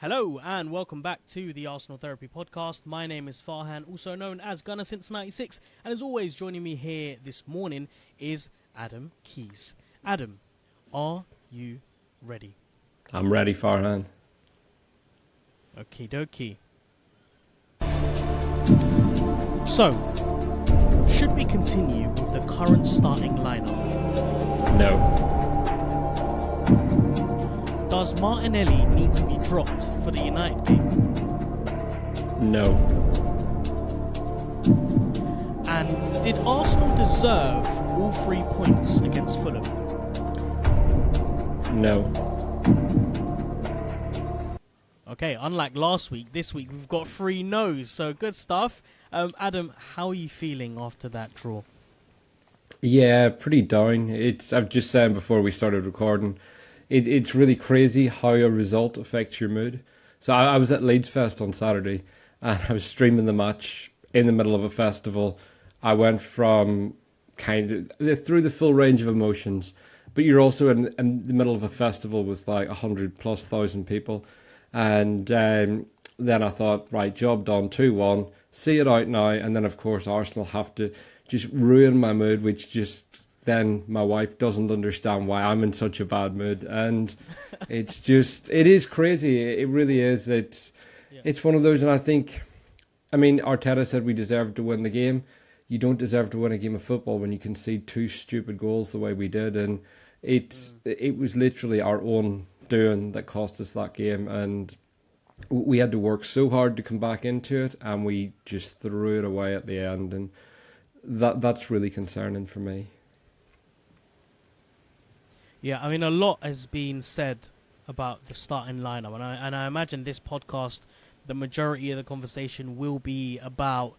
Hello and welcome back to the Arsenal Therapy Podcast. My name is Farhan, also known as Gunner since '96, and as always joining me here this morning is Adam Keys. Adam, are you ready? I'm ready, Farhan. Okie dokie. So, should we continue with the current starting lineup? No. Does Martinelli need to be dropped for the United game? No. And did Arsenal deserve all 3 points against Fulham? No. Okay, unlike last week, this week we've got 3 no's, so good stuff. Adam, how are you feeling after that draw? Yeah, pretty down. I'm just saying before we started recording, it's really crazy how a result affects your mood. So I was at Leeds Fest on Saturday, and I was streaming the match in the middle of a festival. I went from kind of through the full range of emotions, but you're also in the middle of a festival with like 100,000+ people. And then I thought, right, job done, 2-1, see it out now. And then, of course, Arsenal have to just ruin my mood, which just then my wife doesn't understand why I'm in such a bad mood. And it is crazy. It really is. It's one of those, and I mean, Arteta said we deserved to win the game. You don't deserve to win a game of football when you concede 2 stupid goals the way we did. And it was literally our own doing that cost us that game, and we had to work so hard to come back into it, and we just threw it away at the end, and that's really concerning for me. Yeah, I mean, a lot has been said about the starting lineup, and I imagine this podcast, the majority of the conversation will be about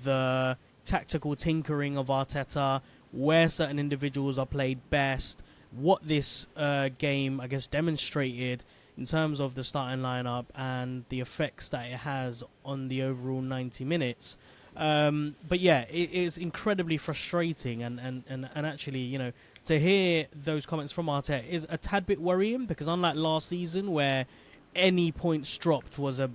the tactical tinkering of Arteta, where certain individuals are played best, what this game, I guess, demonstrated in terms of the starting lineup and the effects that it has on the overall 90 minutes. But yeah, it is incredibly frustrating, and actually, you know, to hear those comments from Arteta is a tad bit worrying, because unlike last season where any points dropped was a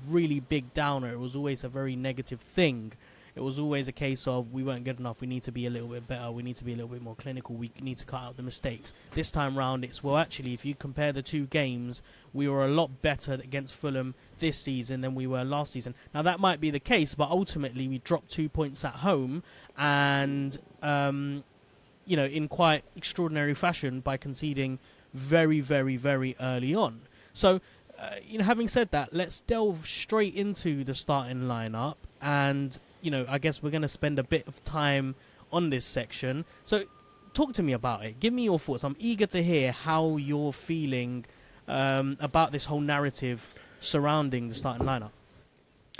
really big downer, it was always a very negative thing. It was always a case of we weren't good enough, we need to be a little bit better, we need to be a little bit more clinical, we need to cut out the mistakes. This time round it's, well, actually, if you compare the 2 games, we were a lot better against Fulham this season than we were last season. Now that might be the case, but ultimately we dropped 2 points at home, and you know, in quite extraordinary fashion by conceding very, very, very early on. So, you know, having said that, let's delve straight into the starting lineup, and you know, I guess we're going to spend a bit of time on this section. So talk to me about it. Give me your thoughts. I'm eager to hear how you're feeling about this whole narrative surrounding the starting lineup.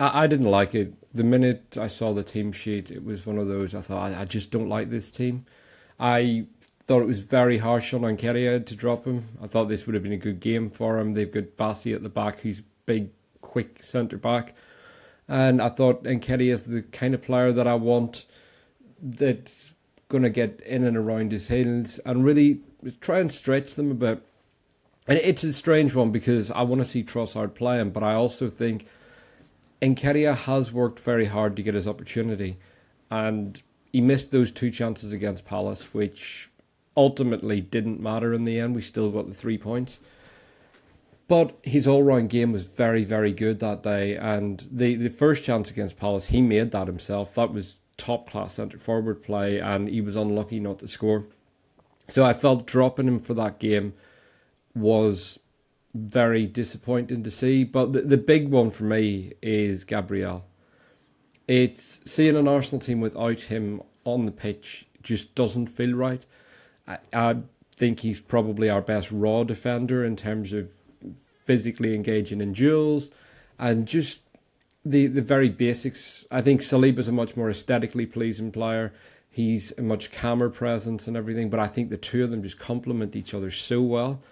I didn't like it. The minute I saw the team sheet, it was one of those, I thought, I just don't like this team. I thought it was very harsh on Nketiah to drop him. I thought this would have been a good game for him. They've got Bassey at the back, who's big, quick centre-back. And I thought Nketiah is the kind of player that I want, that's going to get in and around his heels and really try and stretch them a bit. And it's a strange one because I want to see Trossard playing, but I also think Nketiah has worked very hard to get his opportunity. And he missed those 2 chances against Palace, which ultimately didn't matter in the end. We still got the 3 points. But his all-round game was very, very good that day. And the first chance against Palace, he made that himself. That was top-class centre-forward play, and he was unlucky not to score. So I felt dropping him for that game was very disappointing to see. But the big one for me is Gabriel. It's seeing an Arsenal team without him on the pitch just doesn't feel right. I think he's probably our best raw defender in terms of physically engaging in duels and just the very basics. I think Saliba's a much more aesthetically pleasing player. He's a much calmer presence and everything, but I think the 2 of them just complement each other so well.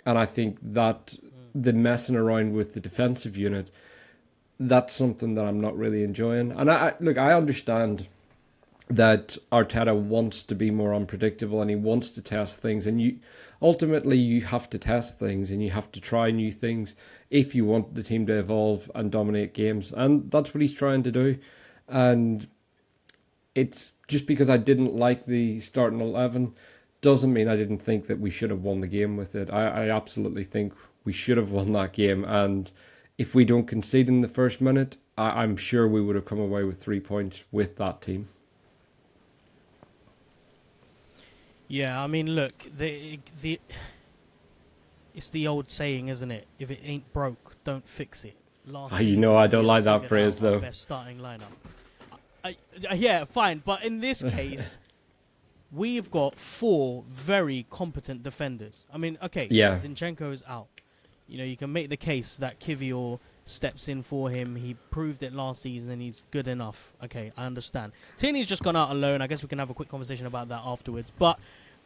And I think that the messing around with the defensive unit, that's something that I'm not really enjoying. And I understand that Arteta wants to be more unpredictable and he wants to test things. And you have to test things and you have to try new things if you want the team to evolve and dominate games. And that's what he's trying to do. And it's just because I didn't like the starting 11 doesn't mean I didn't think that we should have won the game with it. I absolutely think we should have won that game. And if we don't concede in the first minute, I'm sure we would have come away with 3 points with that team. Yeah, I mean, look, it's the old saying, isn't it? If it ain't broke, don't fix it. I don't like that phrase, though. Best starting lineup. Yeah, fine, but in this case, we've got 4 very competent defenders. I mean, okay, yeah. Zinchenko is out. You know, you can make the case that Kivior steps in for him. He proved it last season and he's good enough. Okay, I understand. Tierney's just gone out alone. I guess we can have a quick conversation about that afterwards. But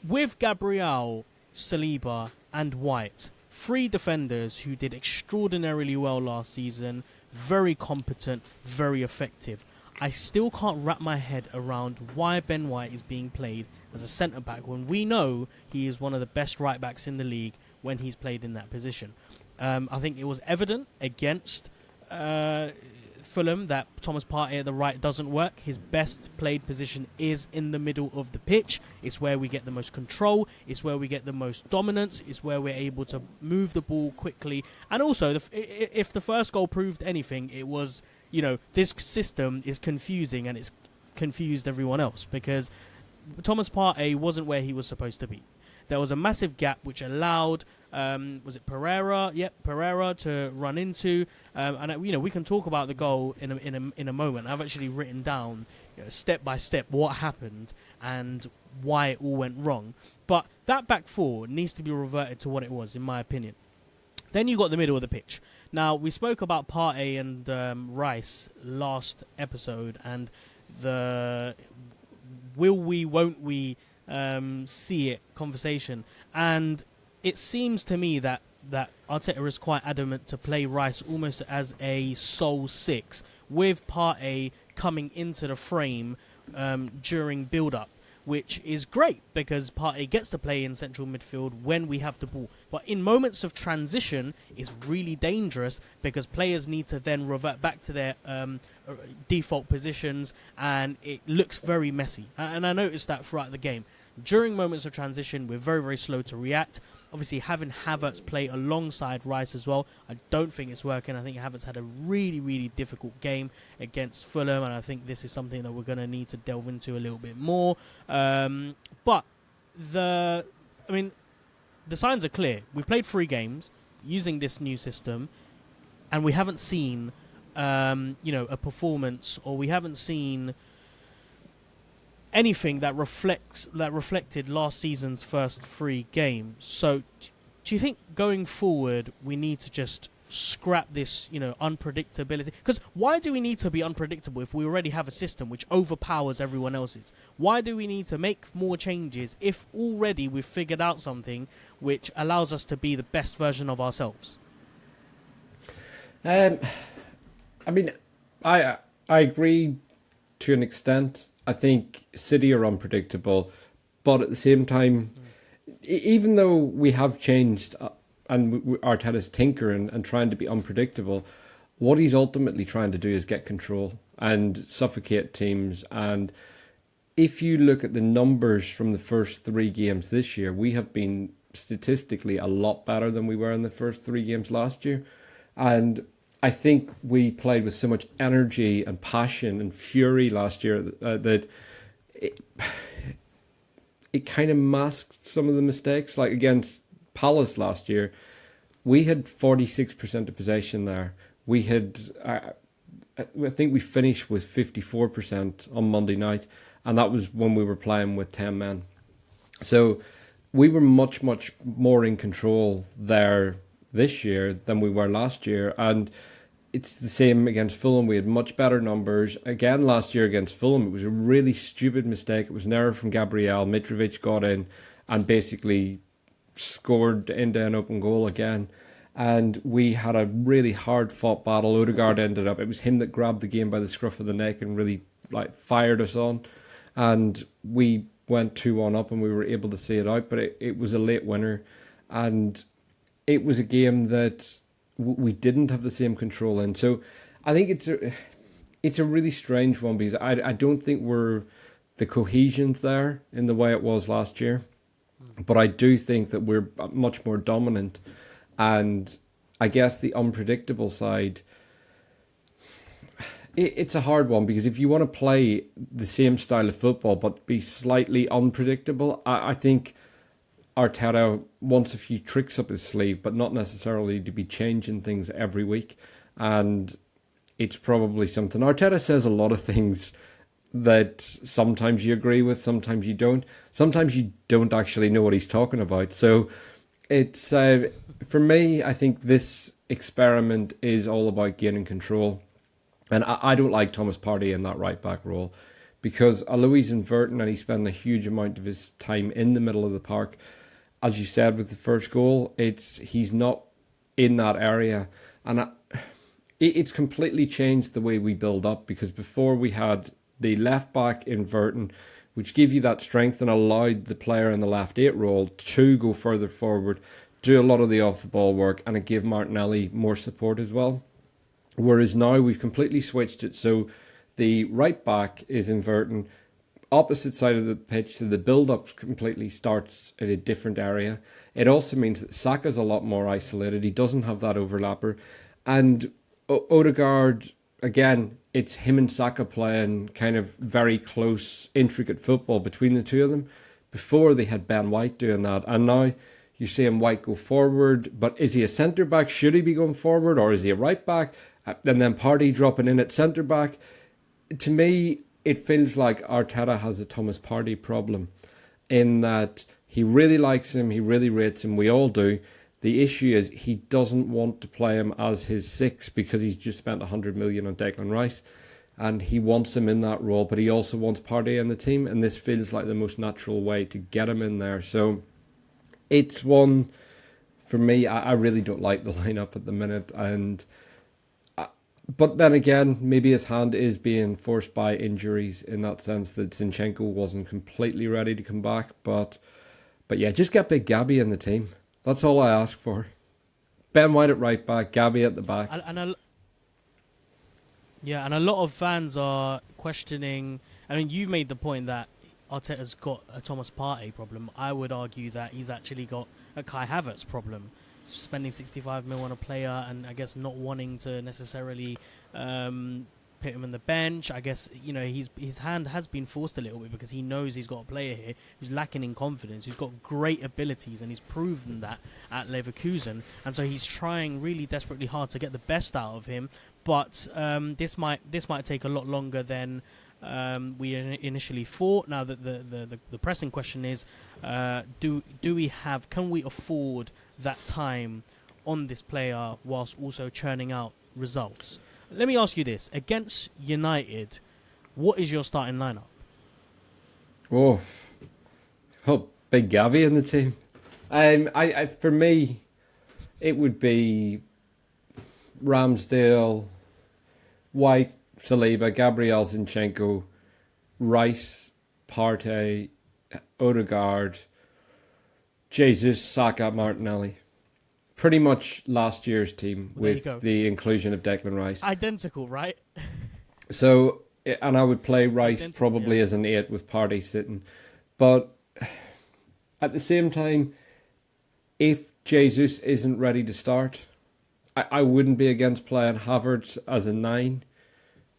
with Gabriel, Saliba and White, 3 defenders who did extraordinarily well last season, very competent, very effective. I still can't wrap my head around why Ben White is being played as a centre-back when we know he is one of the best right-backs in the league when he's played in that position. I think it was evident against Fulham that Thomas Partey at the right doesn't work. His best played position is in the middle of the pitch. It's where we get the most control. It's where we get the most dominance. It's where we're able to move the ball quickly. And also, if the first goal proved anything, it was, you know, this system is confusing and it's confused everyone else because Thomas Partey wasn't where he was supposed to be. There was a massive gap which allowed, was it Pereira? Yep, Pereira to run into. And you know, we can talk about the goal in a moment. I've actually written down, you know, step by step what happened and why it all went wrong. But that back 4 needs to be reverted to what it was, in my opinion. Then you got the middle of the pitch. Now, we spoke about Partey and Rice last episode, and the will we, won't we see it conversation. And it seems to me that Arteta is quite adamant to play Rice almost as a sole 6, with Partey coming into the frame during build-up, which is great because Partey gets to play in central midfield when we have the ball. But in moments of transition, it's really dangerous because players need to then revert back to their default positions, and it looks very messy. And I noticed that throughout the game. During moments of transition, we're very, very slow to react. Obviously, having Havertz play alongside Rice as well, I don't think it's working. I think Havertz had a really, really difficult game against Fulham, and I think this is something that we're going to need to delve into a little bit more. But the signs are clear. We played 3 games using this new system, and we haven't seen, a performance, or we haven't seen anything that reflected last season's first 3 games. So do you think going forward we need to just scrap this, unpredictability? Because why do we need to be unpredictable if we already have a system which overpowers everyone else's? Why do we need to make more changes if already we've figured out something which allows us to be the best version of ourselves? I agree to an extent. I think City are unpredictable, but at the same time, even though we have changed and Arteta's tinkering and trying to be unpredictable, what he's ultimately trying to do is get control and suffocate teams. And if you look at the numbers from the first 3 games this year, we have been statistically a lot better than we were in the first 3 games last year. And I think we played with so much energy and passion and fury last year that it kind of masked some of the mistakes. Like against Palace last year, we had 46% of possession there. We had, I think we finished with 54% on Monday night, and that was when we were playing with 10 men. So we were much, much more in control there this year than we were last year, and it's the same against Fulham. We had much better numbers. Again, last year against Fulham, it was a really stupid mistake. It was an error from Gabriel. Mitrovic got in and basically scored into an open goal again. And we had a really hard-fought battle. Odegaard ended up, it was him that grabbed the game by the scruff of the neck and really fired us on. and we went 2-1 up and we were able to see it out, but it was a late winner, and it was a game that we didn't have the same control in. So I think it's a really strange one, because I don't think the cohesion's there in the way it was last year, but I do think that we're much more dominant, and I guess the unpredictable side, it's a hard one, because if you want to play the same style of football but be slightly unpredictable, I think Arteta wants a few tricks up his sleeve, but not necessarily to be changing things every week. And it's probably something. Arteta says a lot of things that sometimes you agree with, sometimes you don't. Sometimes you don't actually know what he's talking about. So it's for me, I think this experiment is all about gaining control. And I don't like Thomas Partey in that right-back role, because although he's inverting and he's spending a huge amount of his time in the middle of the park, as you said with the first goal, he's not in that area. And it's completely changed the way we build up, because before we had the left-back inverting, which gave you that strength and allowed the player in the left 8 role to go further forward, do a lot of the off-the-ball work, and it gave Martinelli more support as well. Whereas now we've completely switched it, so the right back is inverting opposite side of the pitch, so the build-up completely starts in a different area. It also means that Saka's a lot more isolated. He doesn't have that overlapper. And Odegaard, again, it's him and Saka playing kind of very close, intricate football between the two of them. Before, they had Ben White doing that, and now you're seeing White go forward, but is he a centre-back? Should he be going forward, or is he a right-back? And then Partey dropping in at centre-back. To me, it feels like Arteta has a Thomas Partey problem, in that he really likes him, he really rates him, we all do. The issue is he doesn't want to play him as his 6, because he's just spent 100 million on Declan Rice, and he wants him in that role, but he also wants Partey in the team, and this feels like the most natural way to get him in there. So it's one, for me, I really don't like the lineup at the minute, and but then again, maybe his hand is being forced by injuries, in that sense that Zinchenko wasn't completely ready to come back. But yeah, just get Big Gabby in the team. That's all I ask for. Ben White at right back, Gabby at the back. And a lot of fans are questioning. I mean, you made the point that Arteta's got a Thomas Partey problem. I would argue that he's actually got a Kai Havertz problem. Spending 65 mil on a player, and I guess not wanting to necessarily put him on the bench. I guess, you know, his hand has been forced a little bit, because he knows he's got a player here who's lacking in confidence, who's got great abilities, and he's proven that at Leverkusen, and so he's trying really desperately hard to get the best out of him. But this might take a lot longer than we initially thought. Now that the pressing question is, can we afford that time on this player whilst also churning out results? Let me ask you this. Against United, what is your starting lineup? Oh, Big Gabby in the team. I for me, it would be Ramsdale, White, Saliba, Gabriel, Zinchenko, Rice, Partey, Odegaard, Jesus, Saka, Martinelli. Pretty much last year's team, with the inclusion of Declan Rice. Identical, right? So, and I would play Rice probably as an 8 with Partey sitting. But at the same time, if Jesus isn't ready to start, I wouldn't be against playing Havertz as a 9.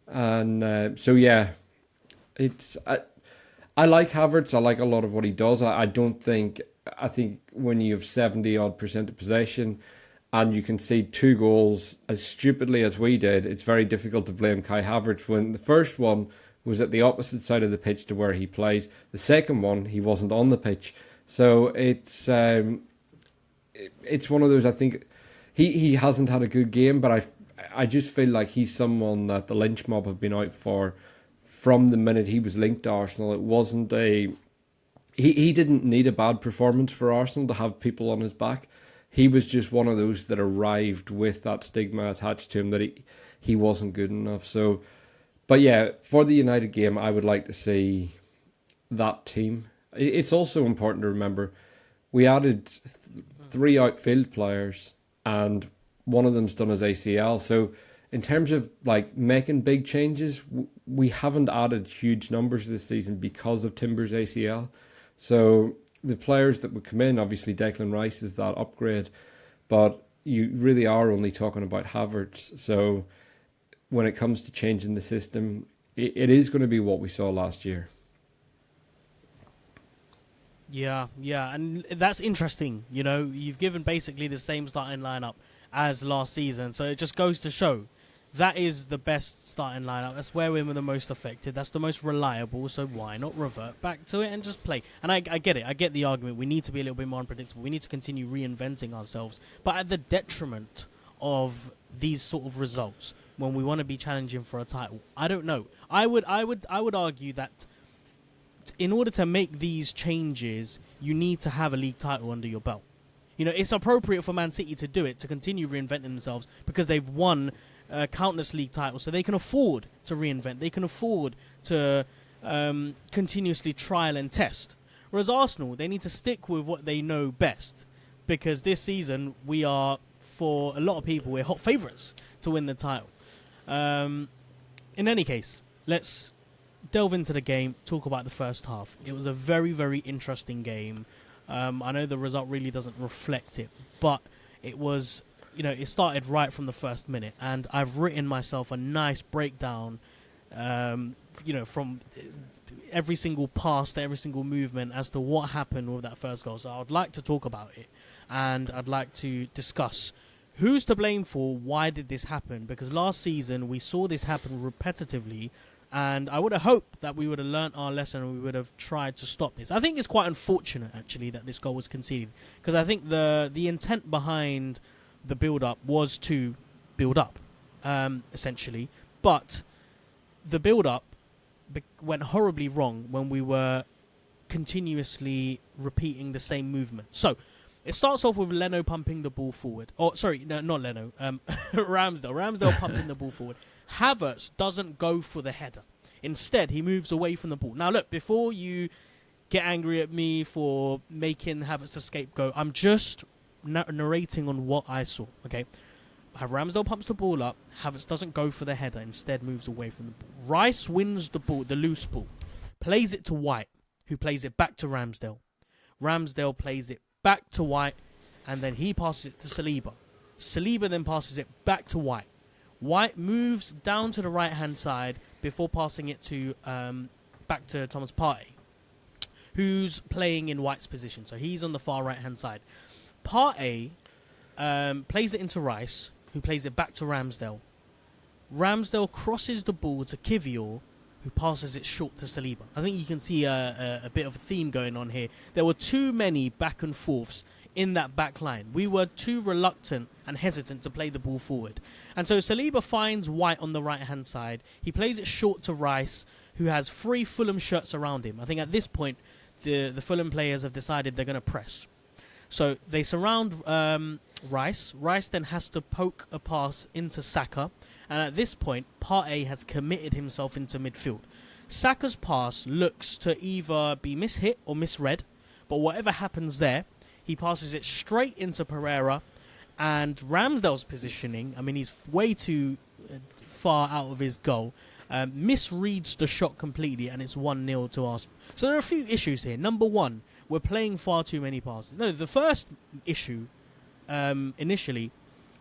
And so, yeah, I like Havertz. I like a lot of what he does. I think when you have 70% of possession and you concede 2 goals as stupidly as we did, it's very difficult to blame Kai Havertz, when the first one was at the opposite side of the pitch to where he plays. The second one, he wasn't on the pitch. So it's one of those, I think, he hasn't had a good game, but I just feel like he's someone that the lynch mob have been out for from the minute he was linked to Arsenal. It wasn't he didn't need a bad performance for Arsenal to have people on his back. He was just one of those that arrived with that stigma attached to him that he wasn't good enough. So, but yeah, for the United game, I would like to see that team. It's also important to remember we added 3 outfield players, and one of them's done his ACL. So in terms of like making big changes, we haven't added huge numbers this season because of Timber's ACL. So the players that would come in, obviously Declan Rice is that upgrade, but you really are only talking about Havertz. So when it comes to changing the system, it is going to be what we saw last year. Yeah, and that's interesting. You know, you've given basically the same starting lineup as last season, so it just goes to show that is the best starting lineup. That's where we're the most effective. That's the most reliable, so why not revert back to it and just play? And I get it. I get the argument. We need to be a little bit more unpredictable. We need to continue reinventing ourselves, but at the detriment of these sort of results when we want to be challenging for a title. I don't know. I would argue that in order to make these changes, you need to have a league title under your belt. You know, it's appropriate for Man City to do it, to continue reinventing themselves, because they've won countless league titles, so they can afford to reinvent. They can afford to continuously trial and test. Whereas Arsenal, they need to stick with what they know best, because this season we are, for a lot of people, we're hot favourites to win the title. In any case, let's delve into the game, talk about the first half. It was a very, very interesting game. I know the result really doesn't reflect it, but it was, you know, it started right from the first minute, and I've written myself a nice breakdown, you know, from every single pass to every single movement as to what happened with that first goal. So I'd like to talk about it, and I'd like to discuss who's to blame for why did this happen, because last season we saw this happen repetitively. And I would have hoped that we would have learnt our lesson and we would have tried to stop this. I think it's quite unfortunate, actually, that this goal was conceded, because I think the intent behind the build-up was to build up, essentially. But the build-up went horribly wrong when we were continuously repeating the same movement. So it starts off with Leno pumping the ball forward. Oh, sorry, no, not Leno. Ramsdale. Ramsdale pumping the ball forward. Havertz doesn't go for the header. Instead, he moves away from the ball. Now, look, before you get angry at me for making Havertz the scapegoat, I'm just narrating on what I saw, okay? Ramsdale pumps the ball up. Havertz doesn't go for the header. Instead, moves away from the ball. Rice wins the ball, the loose ball. Plays it to White, who plays it back to Ramsdale. Ramsdale plays it back to White, and then he passes it to Saliba. Saliba then passes it back to White. White moves down to the right-hand side before passing it to back to Thomas Partey, who's playing in White's position. So he's on the far right-hand side. Partey plays it into Rice, who plays it back to Ramsdale. Ramsdale crosses the ball to Kivior, who passes it short to Saliba. I think you can see a bit of a theme going on here. There were too many back and forths in that back line. We were too reluctant and hesitant to play the ball forward. And so Saliba finds White on the right-hand side. He plays it short to Rice, who has 3 Fulham shirts around him. I think at this point, the Fulham players have decided they're going to press. So they surround Rice. Rice then has to poke a pass into Saka. And at this point, Partey has committed himself into midfield. Saka's pass looks to either be mishit or misread. But whatever happens there, he passes it straight into Pereira, and Ramsdale's positioning, I mean, he's way too far out of his goal, misreads the shot completely, and it's 1-0 to Arsenal. So there are a few issues here. Number one, we're playing far too many passes. No, the first issue, initially,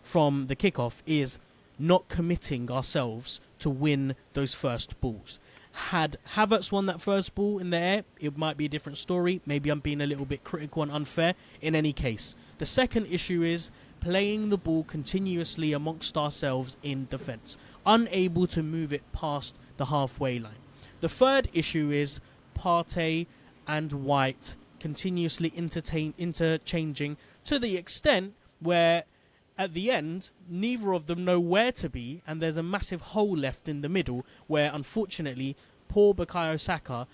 from the kickoff is not committing ourselves to win those first balls. Had Havertz won that first ball in the air, it might be a different story. Maybe I'm being a little bit critical and unfair. In any case, the second issue is playing the ball continuously amongst ourselves in defence, unable to move it past the halfway line. The third issue is Partey and White continuously interchanging to the extent where at the end, neither of them know where to be, and there's a massive hole left in the middle where, unfortunately, poor Bukayo Saka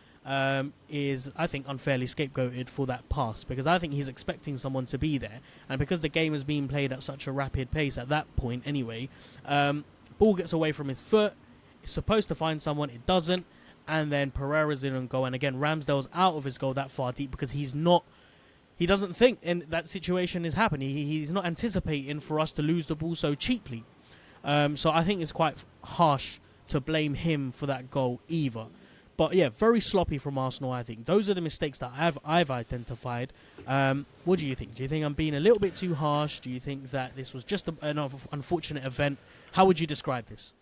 is, I think, unfairly scapegoated for that pass, because I think he's expecting someone to be there, and because the game is being played at such a rapid pace at that point anyway, ball gets away from his foot, it's supposed to find someone, it doesn't, and then Pereira's in on goal, and again Ramsdale's out of his goal that far deep because he doesn't think in that situation is happening. He's not anticipating for us to lose the ball so cheaply. So I think it's quite harsh to blame him for that goal either. But yeah, very sloppy from Arsenal, I think. Those are the mistakes that I've identified. What do you think? Do you think I'm being a little bit too harsh? Do you think that this was just an unfortunate event? How would you describe this?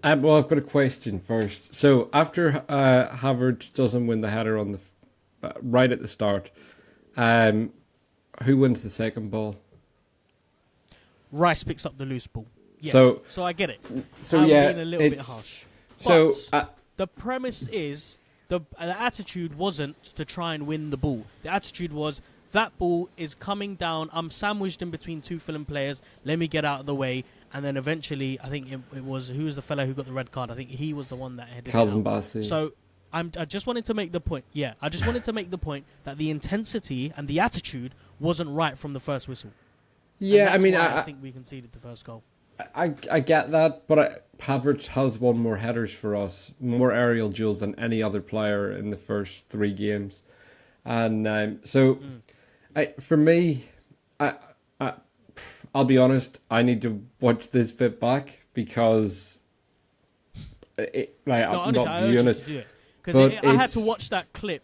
Well, I've got a question first. So after Havertz doesn't win the header on the right at the start, who wins the second ball? Rice picks up the loose ball. Yes. So I get it. So I'm yeah, being a little bit harsh. So the premise is the attitude wasn't to try and win the ball. The attitude was that ball is coming down. I'm sandwiched in between two Fulham players. Let me get out of the way. And then eventually, I think it was who was the fellow who got the red card. I think he was the one that headed Calvin Bassey. So I just wanted to make the point. Yeah, I just wanted to make the point that the intensity and the attitude wasn't right from the first whistle. Yeah, I mean, I think we conceded the first goal. I get that, but Havertz has won more headers for us, more aerial duels than any other player in the first 3 games, and for me, I'll be honest, I need to watch this bit back because I'm not viewing it. Because I had to watch that clip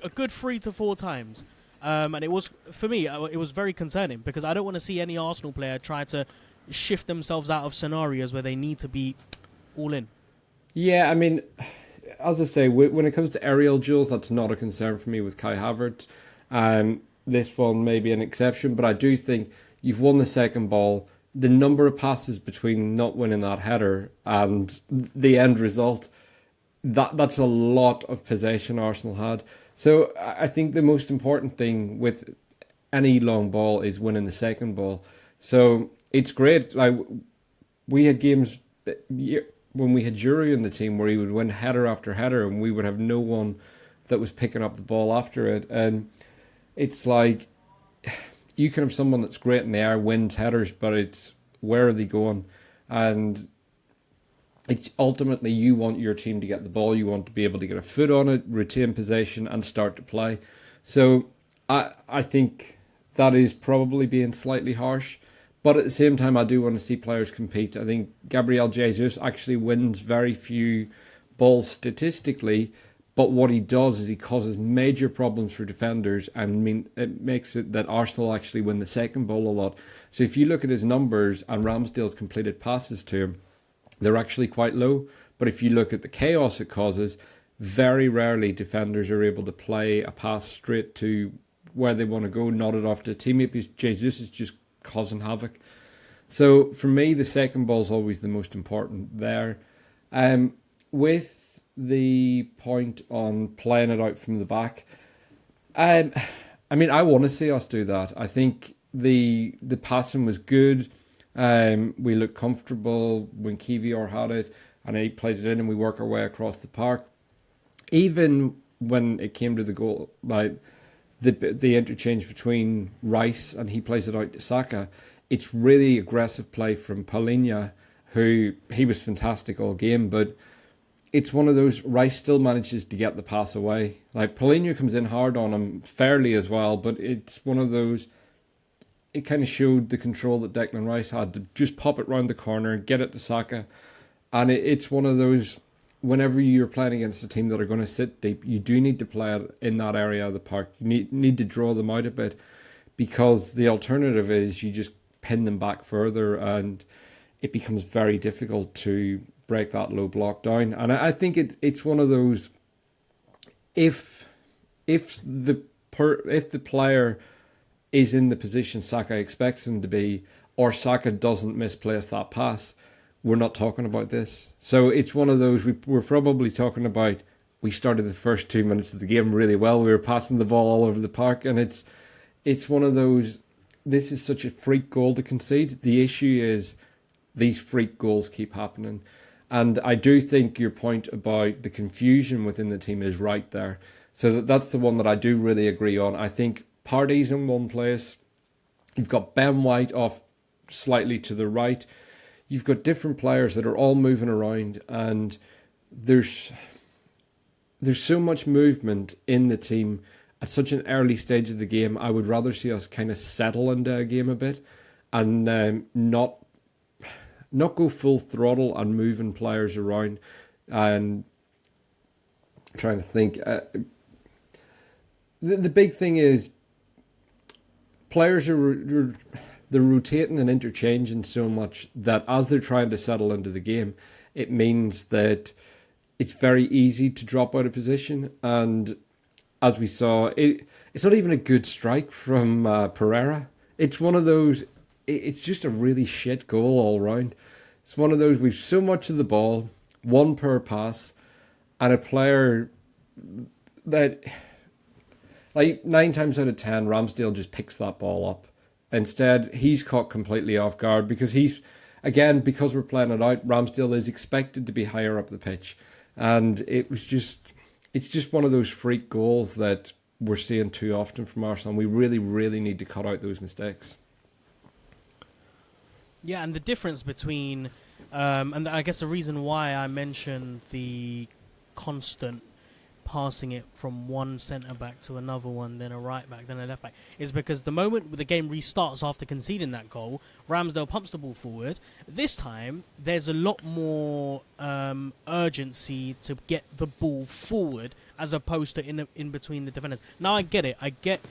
a good 3 to 4 times, and it was for me it was very concerning because I don't want to see any Arsenal player try to shift themselves out of scenarios where they need to be all in. Yeah, I mean, as I say, when it comes to aerial duels, that's not a concern for me with Kai Havertz. This one may be an exception, but I do think you've won the second ball. The number of passes between not winning that header and the end result, that's a lot of possession Arsenal had. So I think the most important thing with any long ball is winning the second ball. So it's great. Like we had games when we had Giroud in the team where he would win header after header and we would have no one that was picking up the ball after it. And it's like you can have someone that's great in the air, wins headers, but it's where are they going? And it's ultimately you want your team to get the ball. You want to be able to get a foot on it, retain possession and start to play. So I think that is probably being slightly harsh. But at the same time, I do want to see players compete. I think Gabriel Jesus actually wins very few balls statistically, but what he does is he causes major problems for defenders, and it makes it that Arsenal actually win the second ball a lot. So if you look at his numbers and Ramsdale's completed passes to him, they're actually quite low. But if you look at the chaos it causes, very rarely defenders are able to play a pass straight to where they want to go, not it off to a teammate, because Jesus is just causing havoc. So for me, the second ball is always the most important there. With the point on playing it out from the back, I want to see us do that. I think the passing was good. We looked comfortable when Kivior had it, and he plays it in, and we work our way across the park. Even when it came to the goal, like the interchange between Rice and he plays it out to Saka, it's really aggressive play from Palhinha, who he was fantastic all game, but it's one of those, Rice still manages to get the pass away. Like Palhinha comes in hard on him fairly as well, but it's one of those, it kind of showed the control that Declan Rice had to just pop it round the corner, get it to Saka, and it's one of those, whenever you're playing against a team that are going to sit deep, you do need to play it in that area of the park. You need to draw them out a bit, because the alternative is you just pin them back further and it becomes very difficult to break that low block down. And I think it's one of those, if the player is in the position Saka expects him to be, or Saka doesn't misplace that pass, we're not talking about this. So it's one of those, we're probably talking about, we started the first 2 minutes of the game really well. We were passing the ball all over the park, and it's one of those, this is such a freak goal to concede. The issue is these freak goals keep happening. And I do think your point about the confusion within the team is right there. So that's the one that I do really agree on. I think Partey's in one place. You've got Ben White off slightly to the right. You've got different players that are all moving around, and there's there's so much movement in the team at such an early stage of the game. I would rather see us kind of settle into a game a bit and not go full throttle and moving players around. And I'm trying to think. The big thing is players are they're rotating and interchanging so much that as they're trying to settle into the game, it means that it's very easy to drop out of position. And as we saw, it's not even a good strike from Pereira. It's one of those, it's just a really shit goal all round. It's one of those, we've so much of the ball, one per pass, and a player that, like 9 times out of 10, Ramsdale just picks that ball up. Instead, he's caught completely off guard because because we're playing it out, Ramsdale is expected to be higher up the pitch. And it's just one of those freak goals that we're seeing too often from Arsenal. We really, really need to cut out those mistakes. Yeah, and the difference between, and I guess the reason why I mentioned the constant passing it from one centre-back to another one, then a right-back, then a left-back, is because the moment the game restarts after conceding that goal, Ramsdale pumps the ball forward. This time, there's a lot more urgency to get the ball forward as opposed to in between the defenders. Now I get it. I get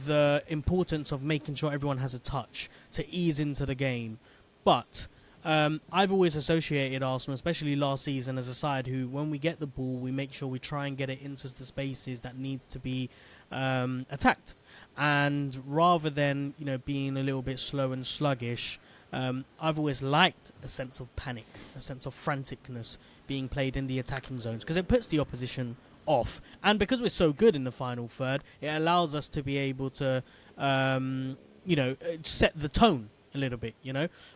the importance of making sure everyone has a touch to ease into the game. But I've always associated Arsenal, especially last season, as a side who, when we get the ball, we make sure we try and get it into the spaces that need to be attacked. And rather than being a little bit slow and sluggish, I've always liked a sense of panic, a sense of franticness being played in the attacking zones because it puts the opposition off. And because we're so good in the final third, it allows us to be able to, set the tone a little bit,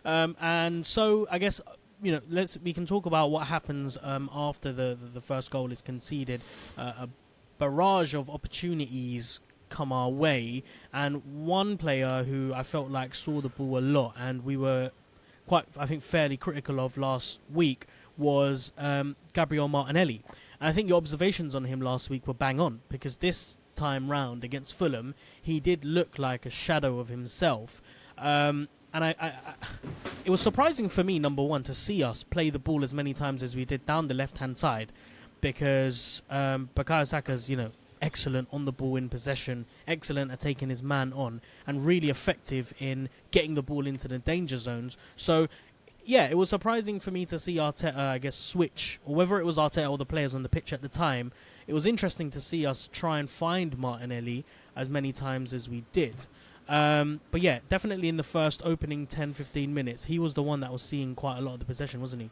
and so I guess we can talk about what happens after the first goal is conceded. A barrage of opportunities come our way, and one player who I felt like saw the ball a lot, and we were quite, I think, fairly critical of last week, was Gabriel Martinelli. And I think your observations on him last week were bang on, because this time round against Fulham, he did look like a shadow of himself. And it was surprising for me, number one, to see us play the ball as many times as we did down the left-hand side, because Bukayo Saka's, excellent on the ball in possession, excellent at taking his man on, and really effective in getting the ball into the danger zones. So, yeah, it was surprising for me to see Arteta, I guess, switch, or whether it was Arteta or the players on the pitch at the time. It was interesting to see us try and find Martinelli as many times as we did. But yeah, definitely in the first opening 10-15 minutes, he was the one that was seeing quite a lot of the possession, wasn't he?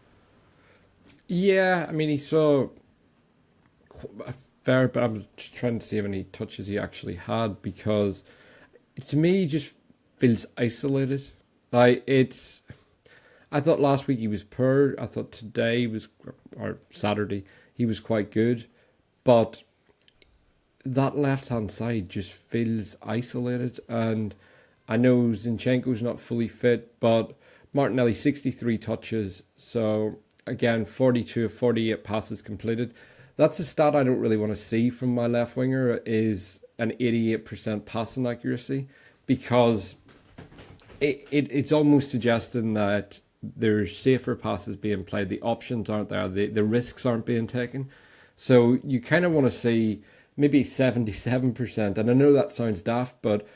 Yeah, I mean, he saw a fair, but I'm just trying to see how many touches he actually had, because to me, he just feels isolated. I thought last week he was poor. I thought today or Saturday, he was quite good. But that left-hand side just feels isolated, and I know Zinchenko's not fully fit, but Martinelli 63 touches, so again 42 of 48 passes completed. That's a stat I don't really want to see from my left winger, is an 88% passing accuracy, because it's almost suggesting that there's safer passes being played, the options aren't there, the risks aren't being taken. So you kind of want to see maybe 77%. And I know that sounds daft, but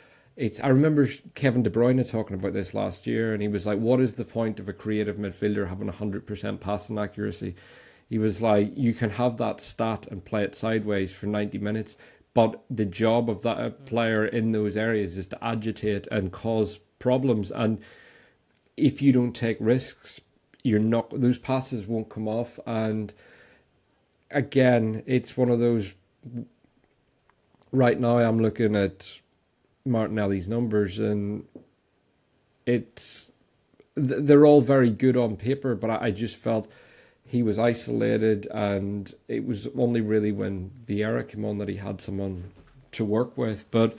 I remember Kevin De Bruyne talking about this last year, and he was like, what is the point of a creative midfielder having 100% passing accuracy? He was like, you can have that stat and play it sideways for 90 minutes, but the job of that player in those areas is to agitate and cause problems. And if you don't take risks, those passes won't come off. And again, it's one of those. Right now, I'm looking at Martinelli's numbers, and they're all very good on paper, but I just felt he was isolated, and it was only really when Vieira came on that he had someone to work with. But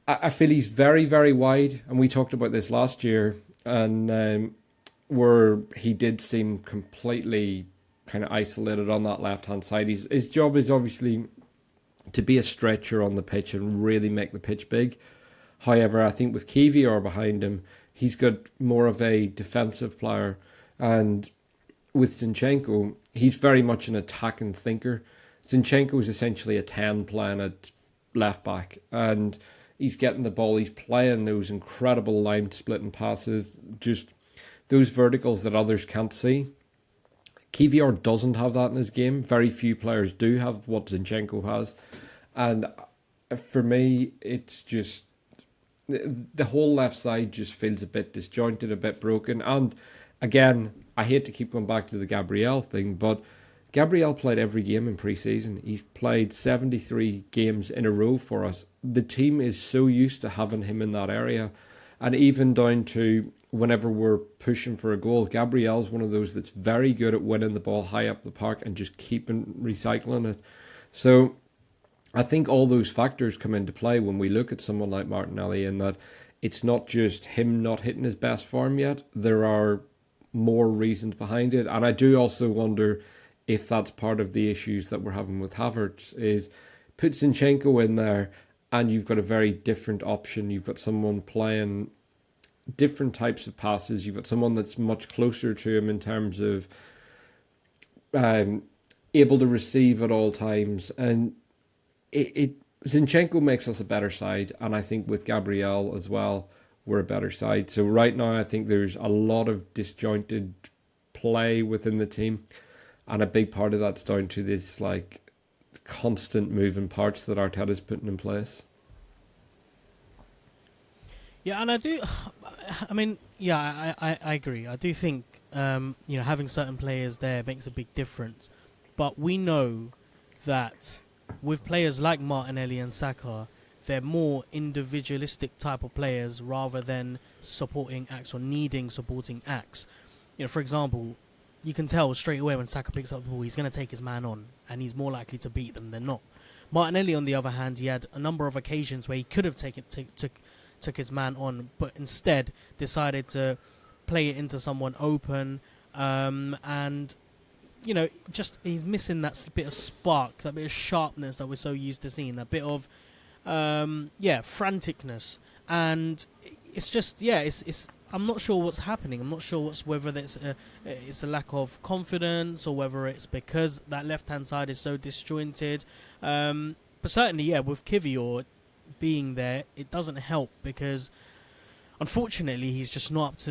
I feel he's very, very wide, and we talked about this last year, and where he did seem completely kind of isolated on that left-hand side. His job is obviously to be a stretcher on the pitch and really make the pitch big. However, I think with Kiwior behind him, he's got more of a defensive player. And with Zinchenko, he's very much an attacking thinker. Zinchenko is essentially a 10 playing at left back. And he's getting the ball, he's playing those incredible line-splitting passes, just those verticals that others can't see. Kiwior doesn't have that in his game. Very few players do have what Zinchenko has. And for me, it's just the whole left side just feels a bit disjointed, a bit broken. And again, I hate to keep going back to the Gabriel thing, but Gabriel played every game in pre-season. He's played 73 games in a row for us. The team is so used to having him in that area. And even down to whenever we're pushing for a goal, Gabriel's one of those that's very good at winning the ball high up the park and just keeping recycling it. So I think all those factors come into play when we look at someone like Martinelli, in that it's not just him not hitting his best form yet. There are more reasons behind it. And I do also wonder if that's part of the issues that we're having with Havertz, is put Zinchenko in there and you've got a very different option. You've got someone playing different types of passes. You've got someone that's much closer to him in terms of able to receive at all times. And Zinchenko makes us a better side, and I think with Gabriel as well, we're a better side. So right now, I think there's a lot of disjointed play within the team, and a big part of that's down to this like constant moving parts that Arteta's putting in place. Yeah, and I agree. I do think having certain players there makes a big difference, but we know that with players like Martinelli and Saka, they're more individualistic type of players rather than supporting acts or needing supporting acts. For example, you can tell straight away when Saka picks up the ball, he's going to take his man on, and he's more likely to beat them than not. Martinelli, on the other hand, he had a number of occasions where he could have took his man on, but instead decided to play it into someone open, and just he's missing that bit of spark, that bit of sharpness that we're so used to seeing, that bit of franticness, and it's just it's I'm not sure what's happening. I'm not sure whether it's a lack of confidence or whether it's because that left hand side is so disjointed. But certainly, with Kiwior being there, it doesn't help because unfortunately he's just not up to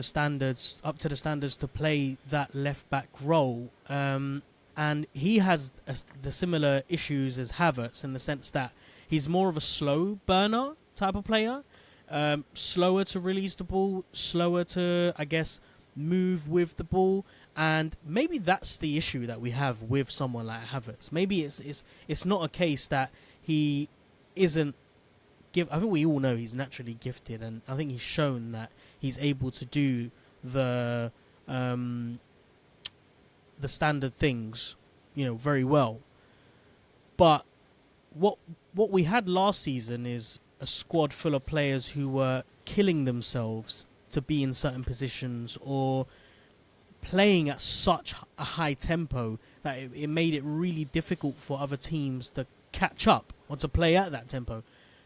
the standards to play that left back role. And he has the similar issues as Havertz in the sense that he's more of a slow burner type of player. Slower to release the ball, slower to, I guess, move with the ball, and maybe that's the issue that we have with someone like Havertz. Maybe it's not a case that he isn't. I think we all know he's naturally gifted, and I think he's shown that he's able to do the standard things, very well. But what we had last season is a squad full of players who were killing themselves to be in certain positions or playing at such a high tempo that it made it really difficult for other teams to catch up or to play at that tempo.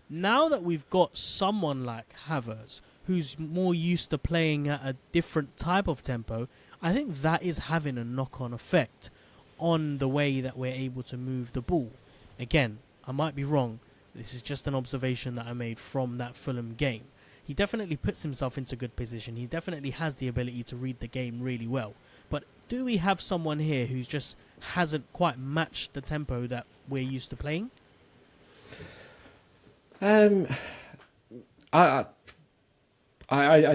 Now that we've got someone like Havertz who's more used to playing at a different type of tempo, I think that is having a knock-on effect on the way that we're able to move the ball. Again, I might be wrong. This is just an observation that I made from that Fulham game. He definitely puts himself into good position. He definitely has the ability to read the game really well. But do we have someone here who just hasn't quite matched the tempo that we're used to playing? I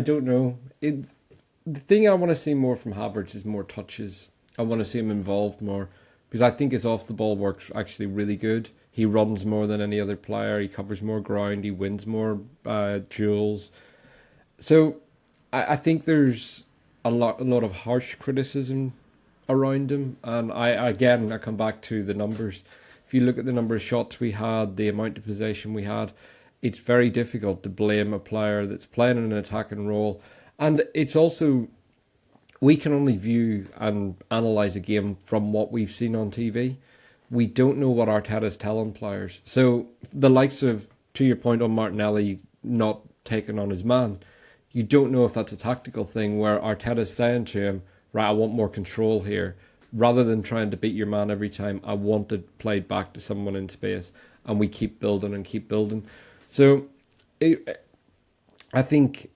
don't know. The thing I want to see more from Havertz is more touches. I want to see him involved more because I think his off the ball work's actually really good. He runs more than any other player. He covers more ground. He wins more duels. So I think there's a lot of harsh criticism around him. And I come back to the numbers. If you look at the number of shots we had, the amount of possession we had, it's very difficult to blame a player that's playing in an attacking role. And it's also we can only view and analyse a game from what we've seen on TV. We don't know what Arteta's telling players. So the likes of, to your point on Martinelli not taking on his man, you don't know if that's a tactical thing where Arteta's saying to him, right, I want more control here. Rather than trying to beat your man every time, I want it played back to someone in space. And we keep building and keep building. So I think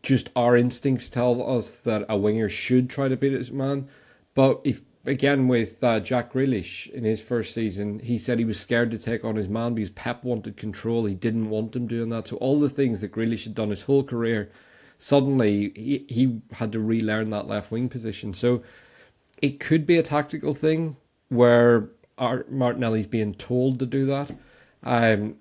just our instincts tell us that a winger should try to beat his man. But if again with Jack Grealish in his first season, he said he was scared to take on his man because Pep wanted control. He didn't want him doing that. So all the things that Grealish had done his whole career, suddenly he had to relearn that left wing position. So it could be a tactical thing where Martinelli's being told to do that. And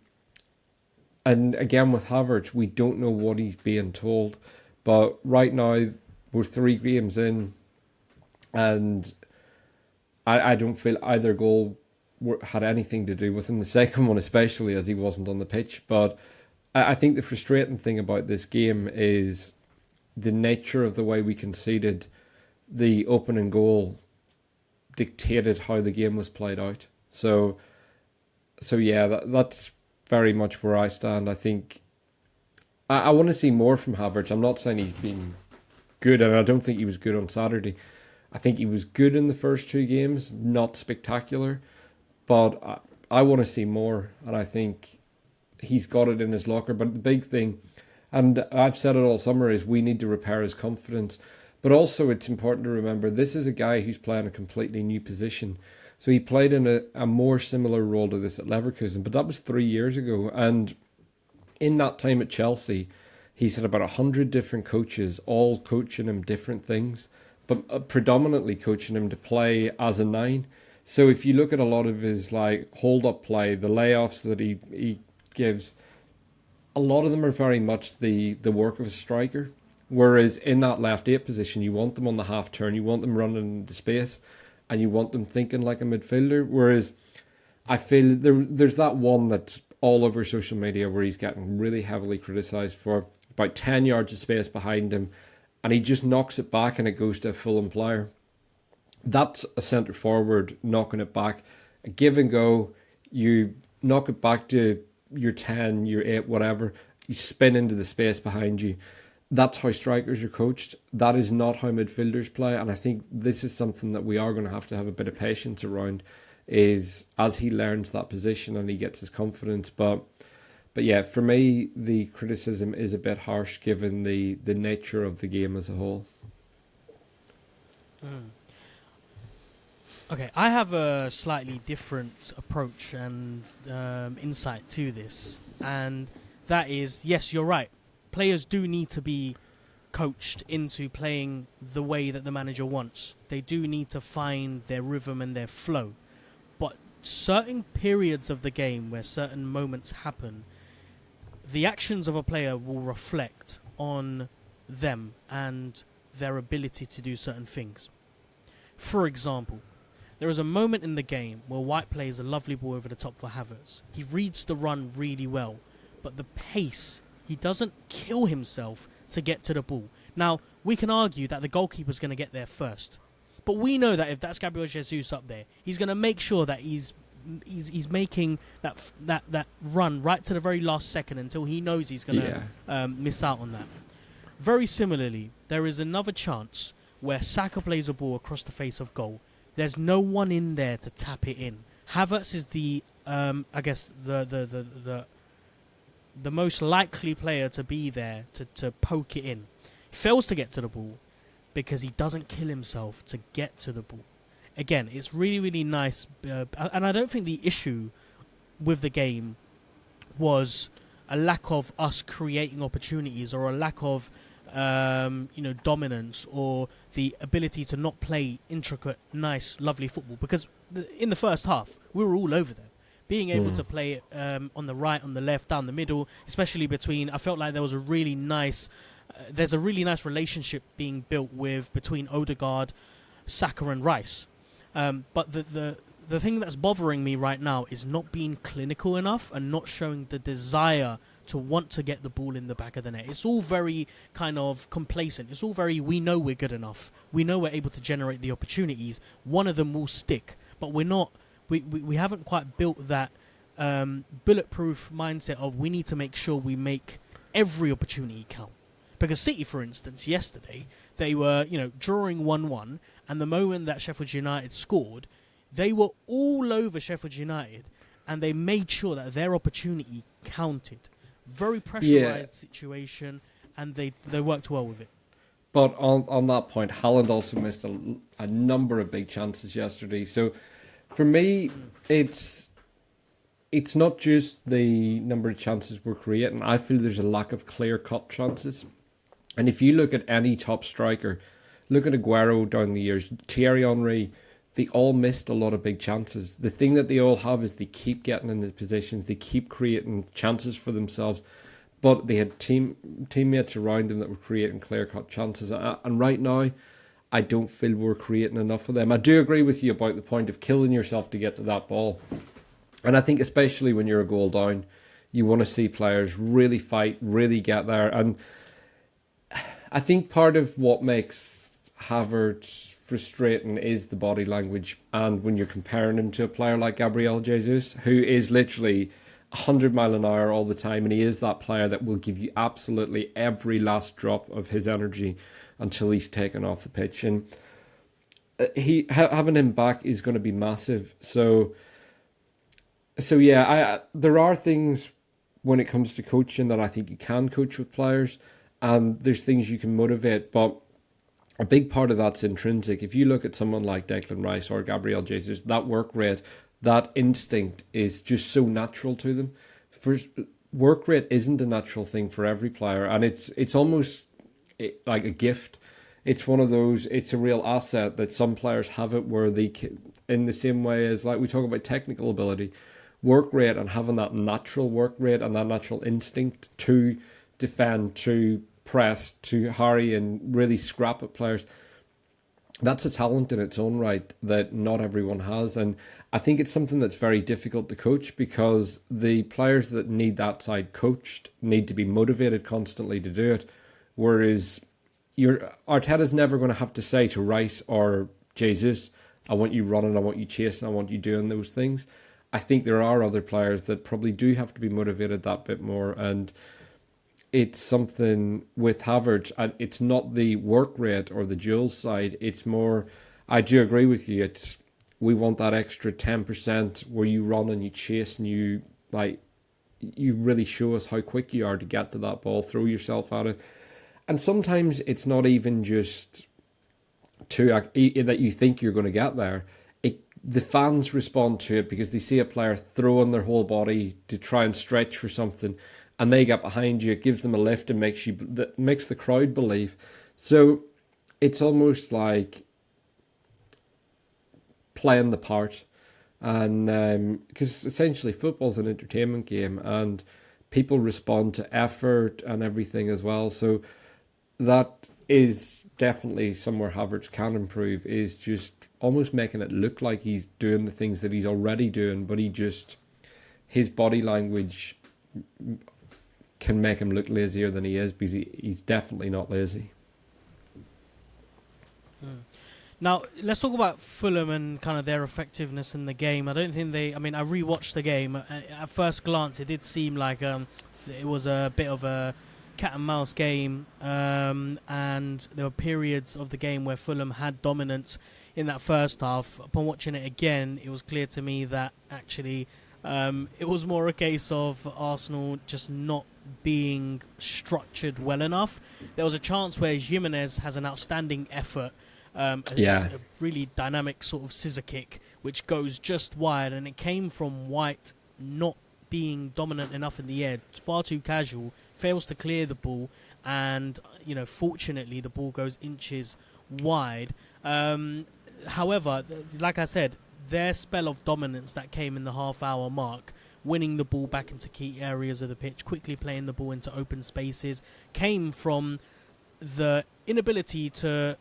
again, with Havertz, we don't know what he's being told. But right now, we're 3 games in, and I don't feel either goal had anything to do with him. The second one especially, as he wasn't on the pitch. But I think the frustrating thing about this game is the nature of the way we conceded. The opening goal dictated how the game was played out. So yeah, that's very much where I stand. I think I want to see more from Havertz. I'm not saying he's been good, and I don't think he was good on Saturday. I think he was good in the first 2 games, not spectacular, but I want to see more, and I think he's got it in his locker. But the big thing, and I've said it all summer, is we need to repair his confidence. But also it's important to remember this is a guy who's playing a completely new position. So he played in a more similar role to this at Leverkusen, but that was 3 years ago. And in that time at Chelsea, he's had about 100 different coaches, all coaching him different things, but predominantly coaching him to play as a 9. So if you look at a lot of his hold-up play, the layoffs that he gives, a lot of them are very much the work of a striker. Whereas in that left 8 position, you want them on the half turn, you want them running into space, and you want them thinking like a midfielder. Whereas I feel there's that one that's all over social media where he's getting really heavily criticised for about 10 yards of space behind him, and he just knocks it back and it goes to a Fulham player. That's a centre forward knocking it back. A give and go, you knock it back to your 10, your 8, whatever, you spin into the space behind you. That's how strikers are coached. That is not how midfielders play. And I think this is something that we are going to have a bit of patience around, is as he learns that position and he gets his confidence. But yeah, for me, the criticism is a bit harsh given the nature of the game as a whole. Okay, I have a slightly different approach and insight to this. And that is, yes, you're right. Players do need to be coached into playing the way that the manager wants. They do need to find their rhythm and their flow. But certain periods of the game where certain moments happen, the actions of a player will reflect on them and their ability to do certain things. For example, there is a moment in the game where White plays a lovely ball over the top for Havertz. He reads the run really well, but the pace, he doesn't kill himself to get to the ball. Now, we can argue that the goalkeeper's going to get there first. But we know that if that's Gabriel Jesus up there, he's going to make sure that he's making that run right to the very last second until he knows he's going to miss out on that. Very similarly, there is another chance where Saka plays a ball across the face of goal. There's no one in there to tap it in. Havertz is the most likely player to be there to poke it in. He fails to get to the ball because he doesn't kill himself to get to the ball. Again, it's really, really nice. And I don't think the issue with the game was a lack of us creating opportunities or a lack of dominance or the ability to not play intricate, nice, lovely football. Because in the first half, we were all over them. Being able to play it on the right, on the left, down the middle, especially between, I felt like there was a really nice, there's a really nice relationship being built between Odegaard, Saka and Rice. But the thing that's bothering me right now is not being clinical enough and not showing the desire to want to get the ball in the back of the net. It's all very kind of complacent. It's all very, we know we're good enough. We know we're able to generate the opportunities. One of them will stick, but we're not. We haven't quite built that bulletproof mindset of we need to make sure we make every opportunity count. Because City, for instance, yesterday, they were, drawing 1-1, and the moment that Sheffield United scored, they were all over Sheffield United, and they made sure that their opportunity counted. Very pressurised situation, and they worked well with it. But on that point, Haaland also missed a number of big chances yesterday. So for me, it's not just the number of chances we're creating. I feel there's a lack of clear-cut chances. And if you look at any top striker, look at Aguero down the years, Thierry Henry, they all missed a lot of big chances. The thing that they all have is they keep getting in the positions, they keep creating chances for themselves, but they had teammates around them that were creating clear-cut chances. And right now, I don't feel we're creating enough of them. I do agree with you about the point of killing yourself to get to that ball. And I think especially when you're a goal down, you want to see players really fight, really get there. And I think part of what makes Havertz frustrating is the body language. And when you're comparing him to a player like Gabriel Jesus, who is literally 100 mile an hour all the time, and he is that player that will give you absolutely every last drop of his energy until he's taken off the pitch. And having him back is going to be massive. So yeah, there are things when it comes to coaching that I think you can coach with players, and there's things you can motivate, but a big part of that's intrinsic. If you look at someone like Declan Rice or Gabriel Jesus, that work rate, that instinct is just so natural to them. Work rate isn't a natural thing for every player, and it's almost like a gift. It's one of those, it's a real asset that some players have it where they can, in the same way as like we talk about technical ability, work rate and having that natural work rate and that natural instinct to defend, to press, to harry and really scrap at players. That's a talent in its own right that not everyone has. And I think it's something that's very difficult to coach because the players that need that side coached need to be motivated constantly to do it. Whereas Arteta's never going to have to say to Rice or Jesus, I want you running, I want you chasing, I want you doing those things. I think there are other players that probably do have to be motivated that bit more, and it's something with Havertz, and it's not the work rate or the duels side, it's more, I do agree with you, we want that extra 10% where you run and you chase and you really show us how quick you are to get to that ball, throw yourself at it. And sometimes it's not even just that you think you're going to get there. The fans respond to it because they see a player throwing their whole body to try and stretch for something, and they get behind you. It gives them a lift and makes the crowd believe. So it's almost like playing the part, and because essentially football's an entertainment game, and people respond to effort and everything as well. So that is definitely somewhere Havertz can improve, is just almost making it look like he's doing the things that he's already doing, but his body language can make him look lazier than he is, because he's definitely not lazy. Now, let's talk about Fulham and kind of their effectiveness in the game. I don't think I rewatched the game. At first glance, it did seem like it was a bit of a cat and mouse game, and there were periods of the game where Fulham had dominance in that first half. Upon watching it again, it was clear to me that actually it was more a case of Arsenal just not being structured well enough. There was a chance where Jimenez has an outstanding effort, a really dynamic sort of scissor kick, which goes just wide, and it came from White not being dominant enough in the air, far too casual, fails to clear the ball, and fortunately the ball goes inches wide. However, like I said, their spell of dominance that came in the half-hour mark, winning the ball back into key areas of the pitch, quickly playing the ball into open spaces, came from the inability to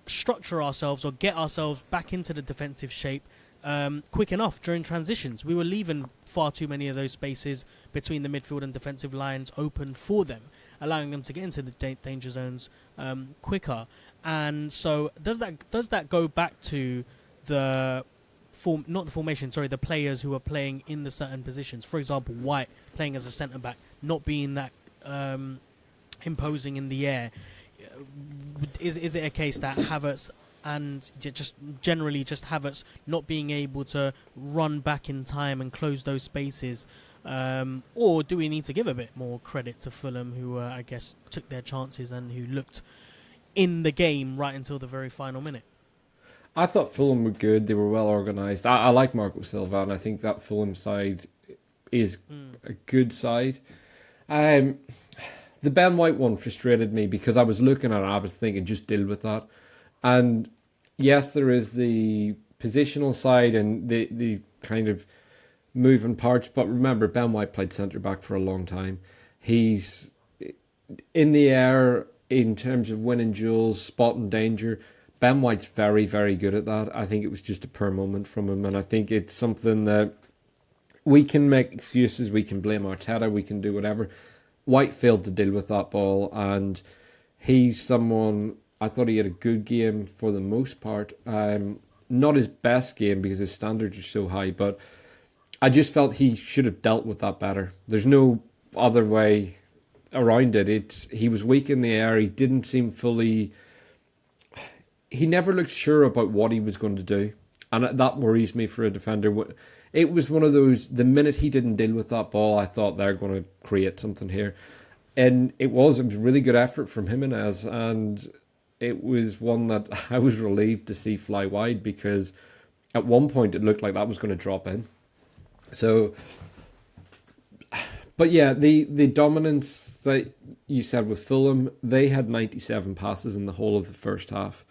structure ourselves or get ourselves back into the defensive shape, quick enough during transitions. We were leaving far too many of those spaces between the midfield and defensive lines open for them, allowing them to get into the danger zones quicker. And so does that go back to the the players who are playing in the certain positions? For example, White playing as a centre back, not being that imposing in the air. Is it a case that Havertz and just generally just Havertz not being able to run back in time and close those spaces, or do we need to give a bit more credit to Fulham, who I guess took their chances and who looked in the game right until the very final minute? I thought Fulham were good. They were well organised. I like Marco Silva, and I think that Fulham side is a good side. The Ben White one frustrated me because I was looking at it, I was thinking, just deal with that. And yes, there is the positional side and the kind of moving parts, but remember, Ben White played centre-back for a long time. He's in the air in terms of winning duels, spotting danger. Ben White's very, very good at that. I think it was just a poor moment from him, and I think it's something that we can make excuses, we can blame Arteta, we can do whatever. White failed to deal with that ball, and he's someone, I thought he had a good game for the most part. Not his best game because his standards are so high, but I just felt he should have dealt with that better. There's no other way around it. He was weak in the air, he didn't seem fully... He never looked sure about what he was going to do, and that worries me for a defender. It was one of those, the minute he didn't deal with that ball, I thought they're going to create something here. And it was really good effort from Jimenez, and it was one that I was relieved to see fly wide, because at one point it looked like that was going to drop in. So, but yeah, the dominance that you said with Fulham, they had 97 passes in the whole of the first half.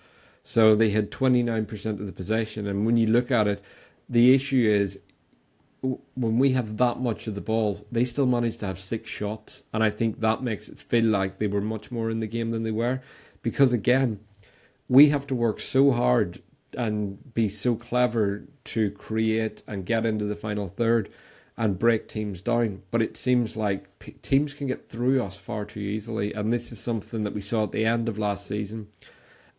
So they had 29% of the possession. And when you look at it, the issue is when we have that much of the ball, they still managed to have 6 shots. And I think that makes it feel like they were much more in the game than they were. Because again, we have to work so hard and be so clever to create and get into the final third and break teams down. But it seems like teams can get through us far too easily. And this is something that we saw at the end of last season.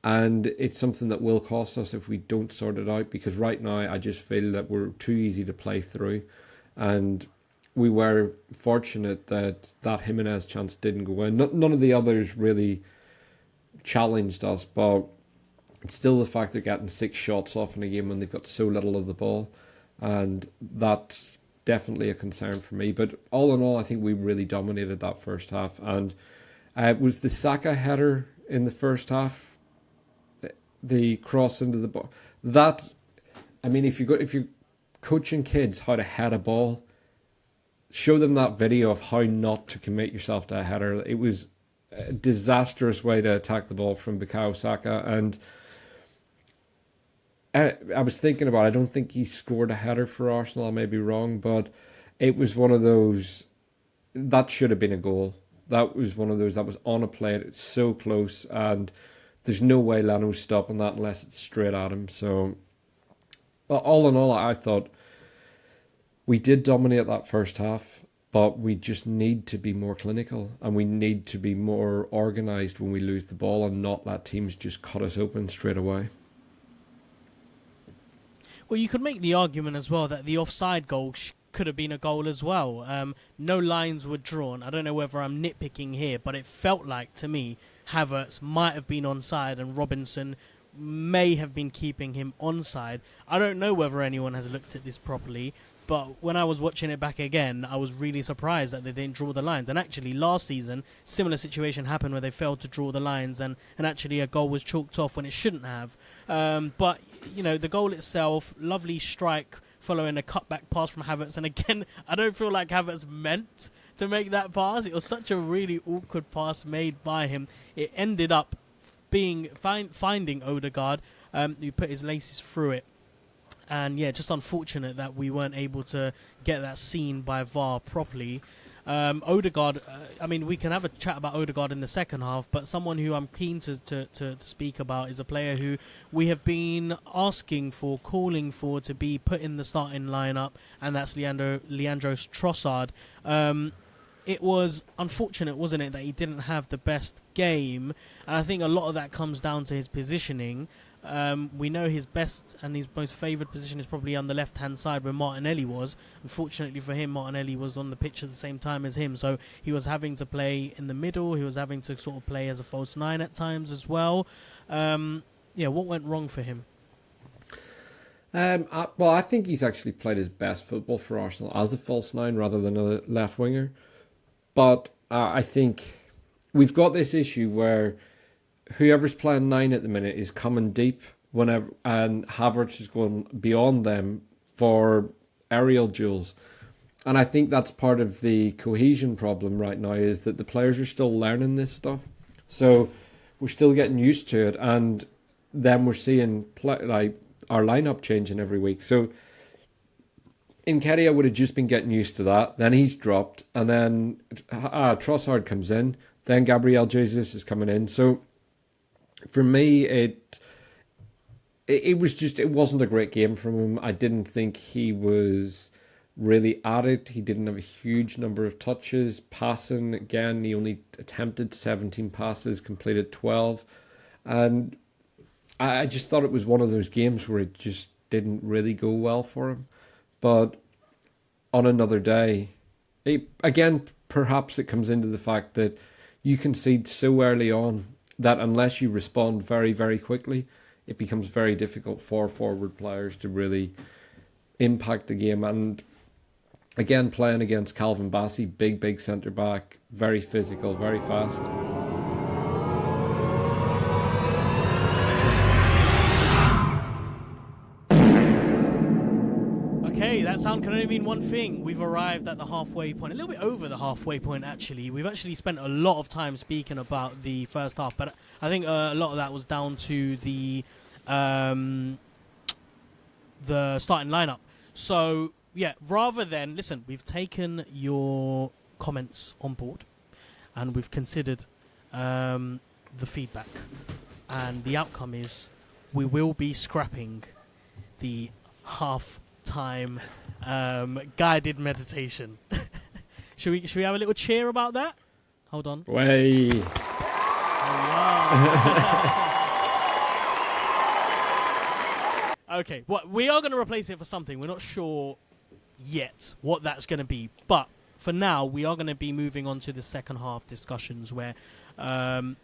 And it's something that will cost us if we don't sort it out, because right now I just feel that we're too easy to play through. And we were fortunate that Jimenez chance didn't go in. None of the others really challenged us, but it's still the fact they're getting 6 shots off in a game when they've got so little of the ball. And that's definitely a concern for me. But all in all, I think we really dominated that first half. And it was the Saka header in the first half, the cross into the ball. That, I mean, if you're coaching kids how to head a ball, show them that video of how not to commit yourself to a header. It was a disastrous way to attack the ball from Bukayo Saka, and I was thinking about it. I don't think he scored a header for Arsenal. I may be wrong, but it was one of those that should have been a goal. That was one of those that was on a plate. It's so close, and there's no way Leno's stopping that unless it's straight at him. So, all in all, I thought we did dominate that first half, but we just need to be more clinical, and we need to be more organised when we lose the ball and not let teams just cut us open straight away. Well, you could make the argument as well that the offside goal could have been a goal as well. No lines were drawn. I don't know whether I'm nitpicking here, but it felt like, to me, Havertz might have been onside and Robinson may have been keeping him onside. I don't know whether anyone has looked at this properly, but when I was watching it back again, I was really surprised that they didn't draw the lines. And actually, last season, similar situation happened where they failed to draw the lines, and actually a goal was chalked off when it shouldn't have. But, you know, the goal itself, lovely strike following a cutback pass from Havertz. And again, I don't feel like Havertz meant to make that pass. It was such a really awkward pass made by him. It ended up being finding Odegaard, who put his laces through it. And yeah, just unfortunate that we weren't able to get that seen by VAR properly. Odegaard, I mean, we can have a chat about Odegaard in the second half, but someone who I'm keen to speak about is a player who we have been asking for, calling for to be put in the starting lineup, and that's Leandro Trossard. It was unfortunate, wasn't it, that he didn't have the best game, and I think a lot of that comes down to his positioning. We know his best and his most favoured position is probably on the left-hand side where Martinelli was. Unfortunately for him, Martinelli was on the pitch at the same time as him, so he was having to play in the middle. He was having to sort of play as a false nine at times as well. What went wrong for him? I think he's actually played his best football for Arsenal as a false nine rather than a left winger. But I think we've got this issue where whoever's playing 9 at the minute is coming deep whenever, and Havertz is going beyond them for aerial duels. And I think that's part of the cohesion problem right now, is that the players are still learning this stuff. So we're still getting used to it, and then we're seeing our lineup changing every week. So Nketiah would have just been getting used to that. Then he's dropped, and then Trossard comes in. Then Gabriel Jesus is coming in. So for me, it wasn't a great game from him. I didn't think he was really at it. He didn't have a huge number of touches. Passing, again, he only attempted 17 passes, completed 12. And I just thought it was one of those games where it just didn't really go well for him. But on another day, perhaps it comes into the fact that you concede so early on that unless you respond very, very quickly, it becomes very difficult for forward players to really impact the game. And again, playing against Calvin Bassey, big centre-back, very physical, very fast. Okay, that sound can only mean one thing. We've arrived at the halfway point, a little bit over the halfway point actually. We've actually spent a lot of time speaking about the first half, but I think a lot of that was down to the starting lineup. So yeah, rather than listen, we've taken your comments on board, and we've considered the feedback, and the outcome is we will be scrapping the half-time guided meditation. Should we have a little cheer about that? Hold on. Way. Okay, we are going to replace it for something. We're not sure yet what that's going to be, but for now we are going to be moving on to the second half discussions where a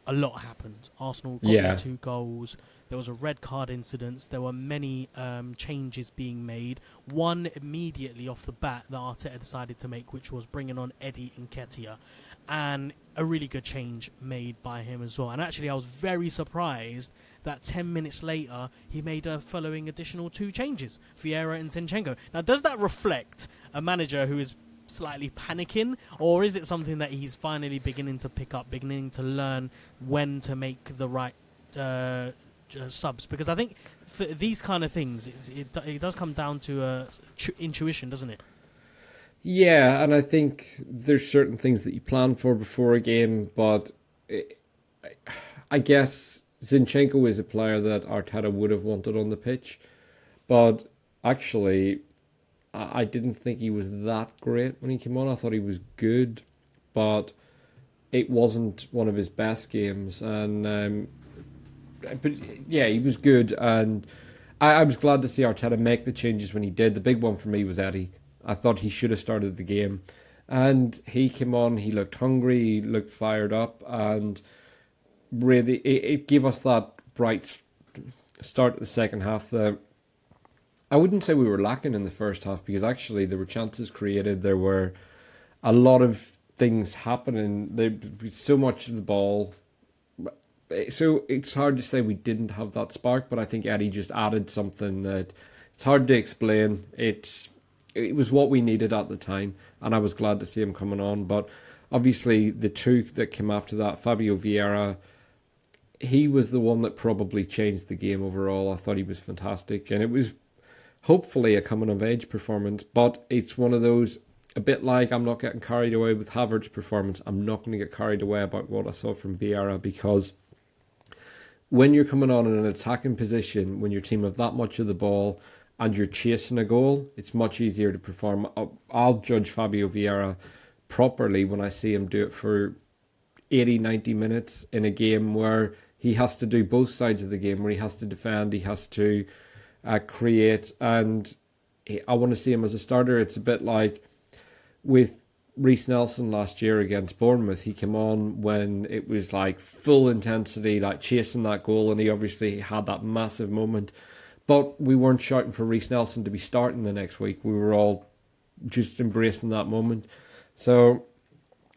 lot happened. Arsenal got their 2 goals. There was a red card incident. There were many changes being made. One immediately off the bat that Arteta decided to make, which was bringing on Eddie Nketiah, and a really good change made by him as well. And actually I was very surprised that 10 minutes later he made a following additional 2 changes, Vieira and Zinchenko. Now, does that reflect a manager who is slightly panicking, or is it something that he's finally beginning to pick up, beginning to learn when to make the right subs? Because I think for these kind of things, it does come down to intuition, doesn't it? Yeah, and I think there's certain things that you plan for before a game, but I guess Zinchenko is a player that Arteta would have wanted on the pitch, but actually I didn't think he was that great when he came on. I thought he was good, but it wasn't one of his best games. And but yeah, he was good, and I was glad to see Arteta make the changes when he did. The big one for me was Eddie. I thought he should have started the game, and he came on. He looked hungry. He looked fired up, and really, it gave us that bright start at the second half. I wouldn't say we were lacking in the first half, because actually there were chances created. There were a lot of things happening. There was so much of the ball. So it's hard to say we didn't have that spark, but I think Eddie just added something that it's hard to explain. It was what we needed at the time, and I was glad to see him coming on. But obviously the 2 that came after that, Fabio Vieira, he was the one that probably changed the game overall. I thought he was fantastic, and it was hopefully a coming of age performance, but it's one of those, a bit like I'm not getting carried away with Havertz's performance, I'm not going to get carried away about what I saw from Vieira, because when you're coming on in an attacking position, when your team have that much of the ball and you're chasing a goal, it's much easier to perform. I'll judge Fabio Vieira properly when I see him do it for 80, 90 minutes in a game where he has to do both sides of the game, where he has to defend, he has to create, and I want to see him as a starter. It's a bit like with Reece Nelson last year against Bournemouth. He came on when it was like full intensity, like chasing that goal, and he obviously had that massive moment. But we weren't shouting for Reece Nelson to be starting the next week. We were all just embracing that moment. So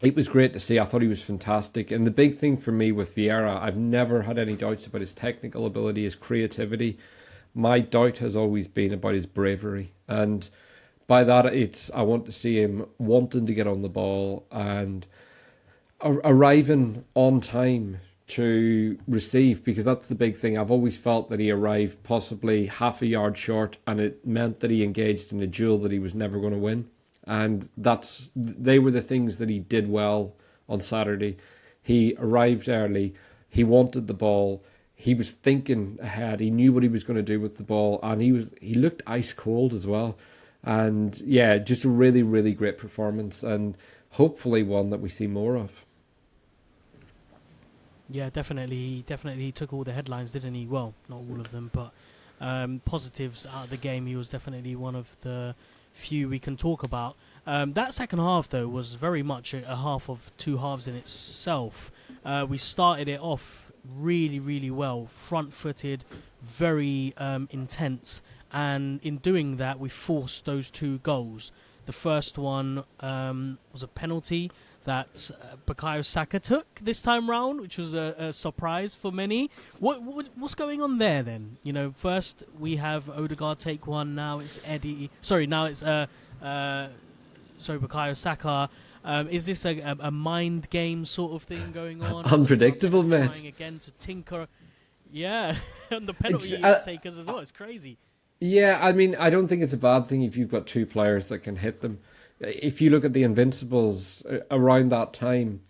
it was great to see. I thought he was fantastic. And the big thing for me with Vieira, I've never had any doubts about his technical ability, his creativity. My doubt has always been about his bravery. And by that, I want to see him wanting to get on the ball and arriving on time to receive, because that's the big thing. I've always felt that he arrived possibly half a yard short, and it meant that he engaged in a duel that he was never going to win. And they were the things that he did well on Saturday. He arrived early. He wanted the ball. He was thinking ahead. He knew what he was going to do with the ball, and he looked ice cold as well. And yeah, just a really, really great performance, and hopefully one that we see more of. Yeah, definitely he took all the headlines, didn't he? Well, not all of them, but positives out of the game. He was definitely one of the few we can talk about. That second half, though, was very much a half of two halves in itself. We started it off really, really well, front-footed, very intense. And in doing that, we forced those two goals. The first one was a penalty that Bukayo Saka took this time round, which was a surprise for many. What's going on there then? You know, first we have Odegaard take one. Now it's Bukayo Saka. Is this a mind game sort of thing going on? Unpredictable, man. Trying again to tinker. Yeah, and the penalty takers as well. It's crazy. Yeah, I mean, I don't think it's a bad thing if you've got two players that can hit them. If you look at the Invincibles around that time,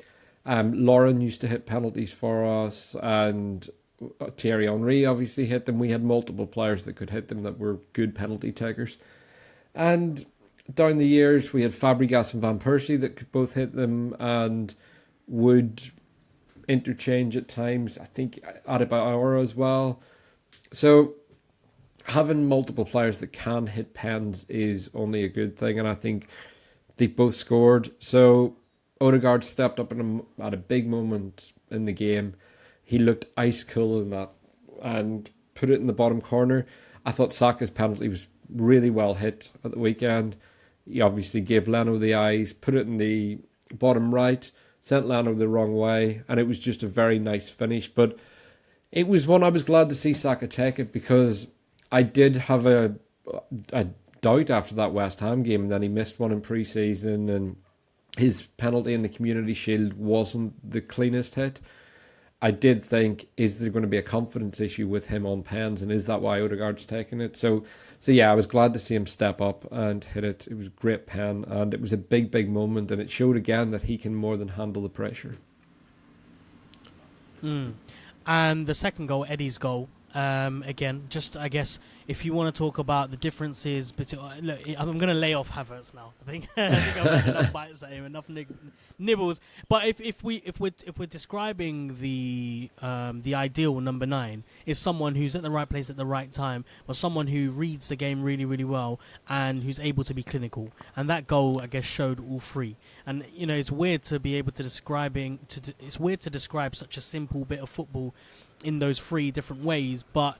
Lauren used to hit penalties for us, and Thierry Henry obviously hit them. We had multiple players that could hit them that were good penalty takers. And down the years, we had Fabregas and Van Persie that could both hit them and would interchange at times. I think Adebayor as well. So having multiple players that can hit pens is only a good thing, and I think they both scored. So Odegaard stepped up at a big moment in the game. He looked ice cool in that and put it in the bottom corner. I thought Saka's penalty was really well hit at the weekend. He obviously gave Leno the eyes, put it in the bottom right, sent Leno the wrong way, and it was just a very nice finish. But it was one I was glad to see Saka take it, because I did have a doubt after that West Ham game, and then he missed one in pre-season, and his penalty in the Community Shield wasn't the cleanest hit. I did think, is there going to be a confidence issue with him on pens, and is that why Odegaard's taking it? So yeah, I was glad to see him step up and hit it. It was a great pen, and it was a big, big moment, and it showed again that he can more than handle the pressure. And the second goal, Eddie's goal, again, just I guess if you want to talk about the differences between, look, I'm going to lay off Havertz now. I think I've had enough bites at him, enough nibbles. But if we're describing the ideal number 9 is someone who's at the right place at the right time, or someone who reads the game really, really well and who's able to be clinical. And that goal, I guess, showed all three. And you know, it's weird to be able to it's weird to describe such a simple bit of football in those three different ways, but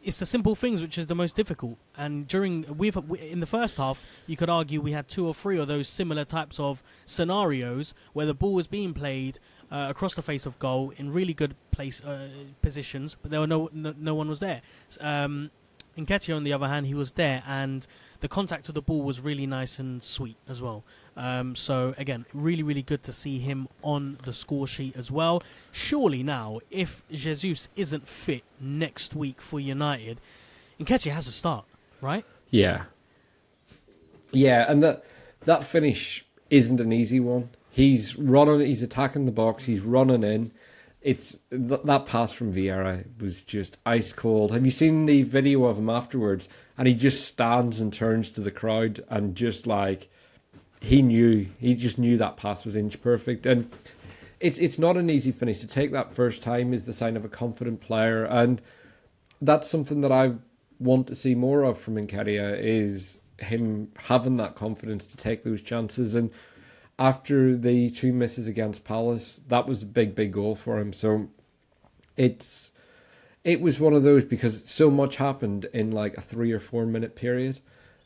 it's the simple things which is the most difficult. And in the first half, you could argue we had 2 or 3 of those similar types of scenarios where the ball was being played across the face of goal in really good positions, but there were no one was there. Nketiah, on the other hand, he was there, and the contact of the ball was really nice and sweet as well. So again, really, really good to see him on the score sheet as well. Surely now, if Jesus isn't fit next week for United, Nketiah has to start, right? Yeah, and that finish isn't an easy one. He's running, he's attacking the box, he's running in. It's that pass from Vieira was just ice cold. Have you seen the video of him afterwards? And he just stands and turns to the crowd and just like he just knew that pass was inch perfect. And it's not an easy finish. To take that first time is the sign of a confident player, and that's something that I want to see more of from Nketiah, is him having that confidence to take those chances. And after the 2 misses against Palace, that was a big goal for him. So it was one of those, because so much happened in like a 3 or 4 minute period.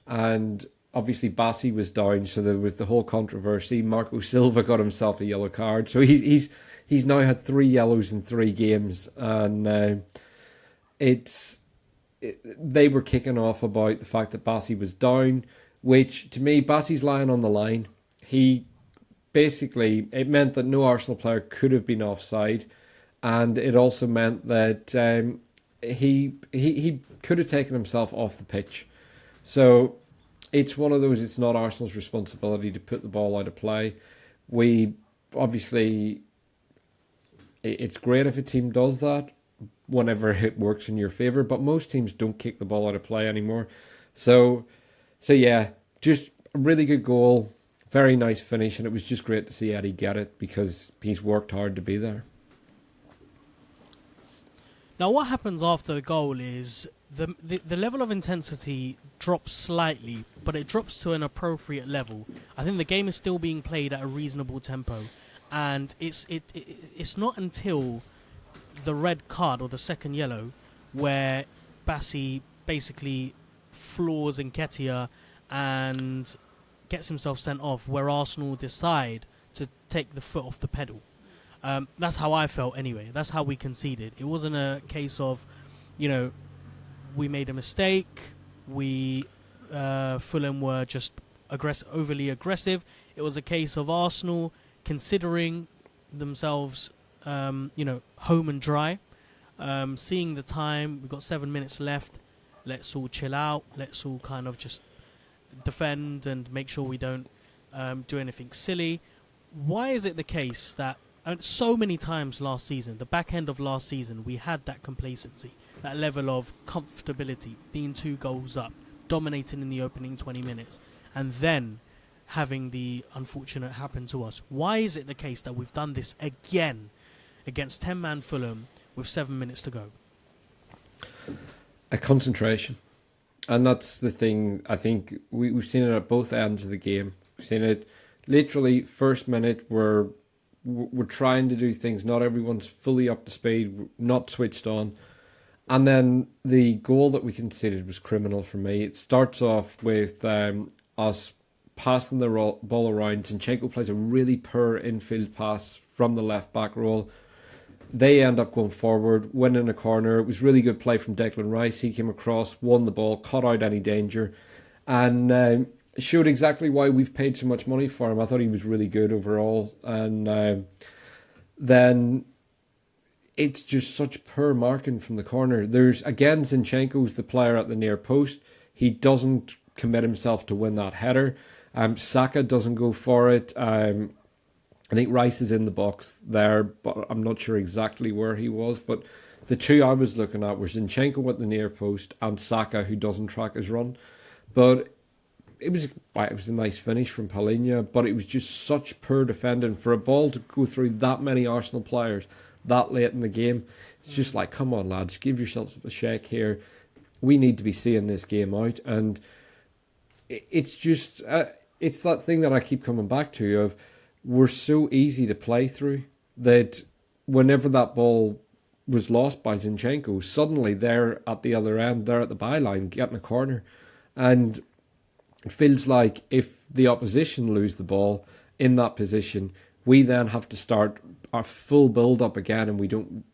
And obviously Bassey was down, so there was the whole controversy. Marco Silva got himself a yellow card. So he's now had 3 yellows in 3 games. And they were kicking off about the fact that Bassey was down, which to me, Bassey's lying on the line. It meant that no Arsenal player could have been offside, and it also meant that he could have taken himself off the pitch. So it's one of those, it's not Arsenal's responsibility to put the ball out of play. We obviously, it's great if a team does that whenever it works in your favour, but most teams don't kick the ball out of play anymore. So yeah, just a really good goal. Very nice finish, and it was just great to see Eddie get it, because he's worked hard to be there. Now, what happens after the goal is the level of intensity drops slightly, but it drops to an appropriate level. I think the game is still being played at a reasonable tempo, and it's not until the red card or the second yellow where Bassey basically floors Nketiah and gets himself sent off, where Arsenal decide to take the foot off the pedal. That's how I felt anyway. That's how we conceded. It wasn't a case of, we made a mistake, Fulham were just overly aggressive. It was a case of Arsenal considering themselves, home and dry, seeing the time. We've got 7 minutes left. Let's all chill out. Let's all kind of just defend and make sure we don't do anything silly. Why is it the case that so many times last season, the back end of last season, we had that complacency, that level of comfortability, being 2 goals up, dominating in the opening 20 minutes, and then having the unfortunate happen to us? Why is it the case that we've done this again against 10-man Fulham with 7 minutes to go? A concentration. And that's the thing. I think we've seen it at both ends of the game. We've seen it literally first minute, we're trying to do things. Not everyone's fully up to speed, not switched on. And then the goal that we conceded was criminal for me. It starts off with us passing the ball around. Zinchenko plays a really poor infield pass from the left-back role. They end up going forward, winning a corner. It was really good play from Declan Rice. He came across, won the ball, cut out any danger, and showed exactly why we've paid so much money for him. I thought he was really good overall. And then it's just such poor marking from the corner. There's, again, Zinchenko's the player at the near post. He doesn't commit himself to win that header. Saka doesn't go for it. I think Rice is in the box there, but I'm not sure exactly where he was. But the 2 I was looking at were Zinchenko at the near post and Saka, who doesn't track his run. But it was a nice finish from Palhinha, but it was just such poor defending for a ball to go through that many Arsenal players that late in the game. It's just like, come on, lads, give yourselves a shake here. We need to be seeing this game out. And it's just, it's that thing that I keep coming back to of, we're so easy to play through that whenever that ball was lost by Zinchenko, suddenly they're at the other end, they're at the byline getting a corner. And it feels like if the opposition lose the ball in that position, we then have to start our full build-up again, and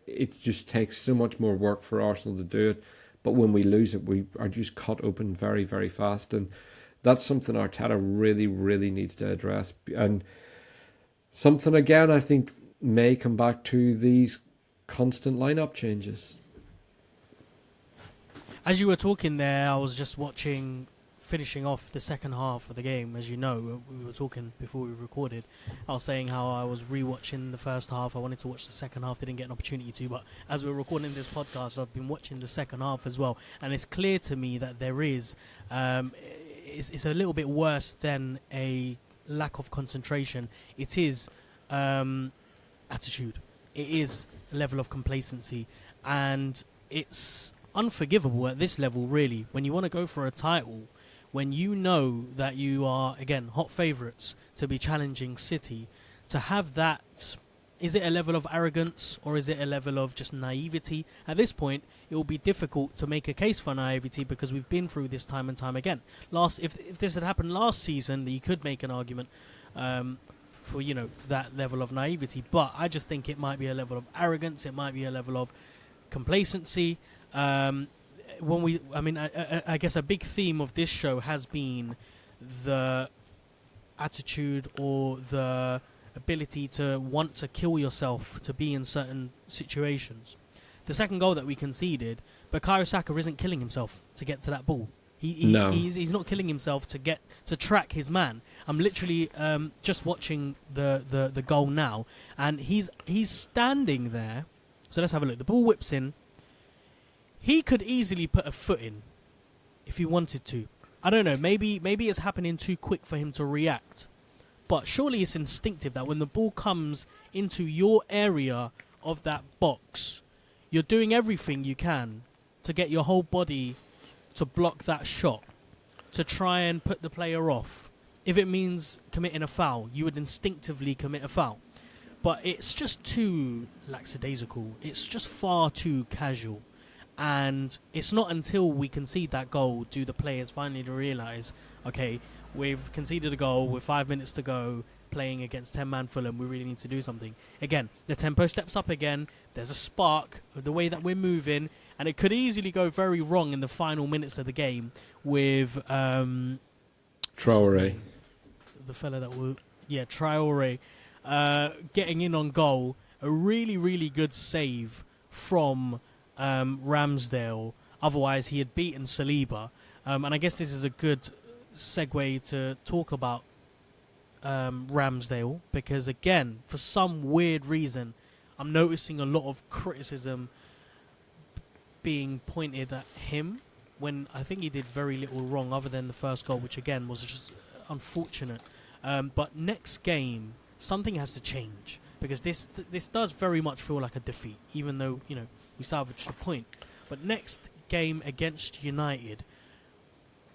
it just takes so much more work for Arsenal to do it. But when we lose it, we are just cut open very, very fast. And that's something Arteta really, really needs to address. And something, again, I think may come back to these constant lineup changes. As you were talking there, I was just watching finishing off the second half of the game, as you know, we were talking before we recorded. I was saying how I was rewatching the first half. I wanted to watch the second half, didn't get an opportunity to. But as we're recording this podcast, I've been watching the second half as well, and it's clear to me that there is, it's a little bit worse than a lack of concentration. It is attitude. It is a level of complacency, and it's unforgivable at this level, really, when you want to go for a title, when you know that you are, again, hot favourites to be challenging City, to have that, is it a level of arrogance or is it a level of just naivety? At this point, it will be difficult to make a case for naivety because we've been through this time and time again. If this had happened last season, you could make an argument for, you know, that level of naivety, but I just think it might be a level of arrogance, it might be a level of complacency. I guess a big theme of this show has been the attitude or the ability to want to kill yourself to be in certain situations. The second goal that we conceded, Bukayo Saka isn't killing himself to get to that ball. He's not killing himself to track his man. I'm literally just watching the goal now, and he's standing there. So let's have a look. The ball whips in. He could easily put a foot in if he wanted to. I don't know. Maybe it's happening too quick for him to react. But surely it's instinctive that when the ball comes into your area of that box, you're doing everything you can to get your whole body to block that shot, to try and put the player off. If it means committing a foul, you would instinctively commit a foul. But it's just too lackadaisical. It's just far too casual. And it's not until we concede that goal do the players finally realise, okay, we've conceded a goal with 5 minutes to go, playing against 10-man Fulham, we really need to do something. Again, the tempo steps up again, there's a spark of the way that we're moving, and it could easily go very wrong in the final minutes of the game with Traore. The fella that will... Yeah, Traore getting in on goal. A really, really good save from Ramsdale. Otherwise, he had beaten Saliba. And I guess this is a good segue to talk about Ramsdale, because again, for some weird reason, I'm noticing a lot of criticism being pointed at him when I think he did very little wrong other than the first goal, which again was just unfortunate. But next game, something has to change, because this does very much feel like a defeat, even though, you know, we salvaged a point. But next game against United,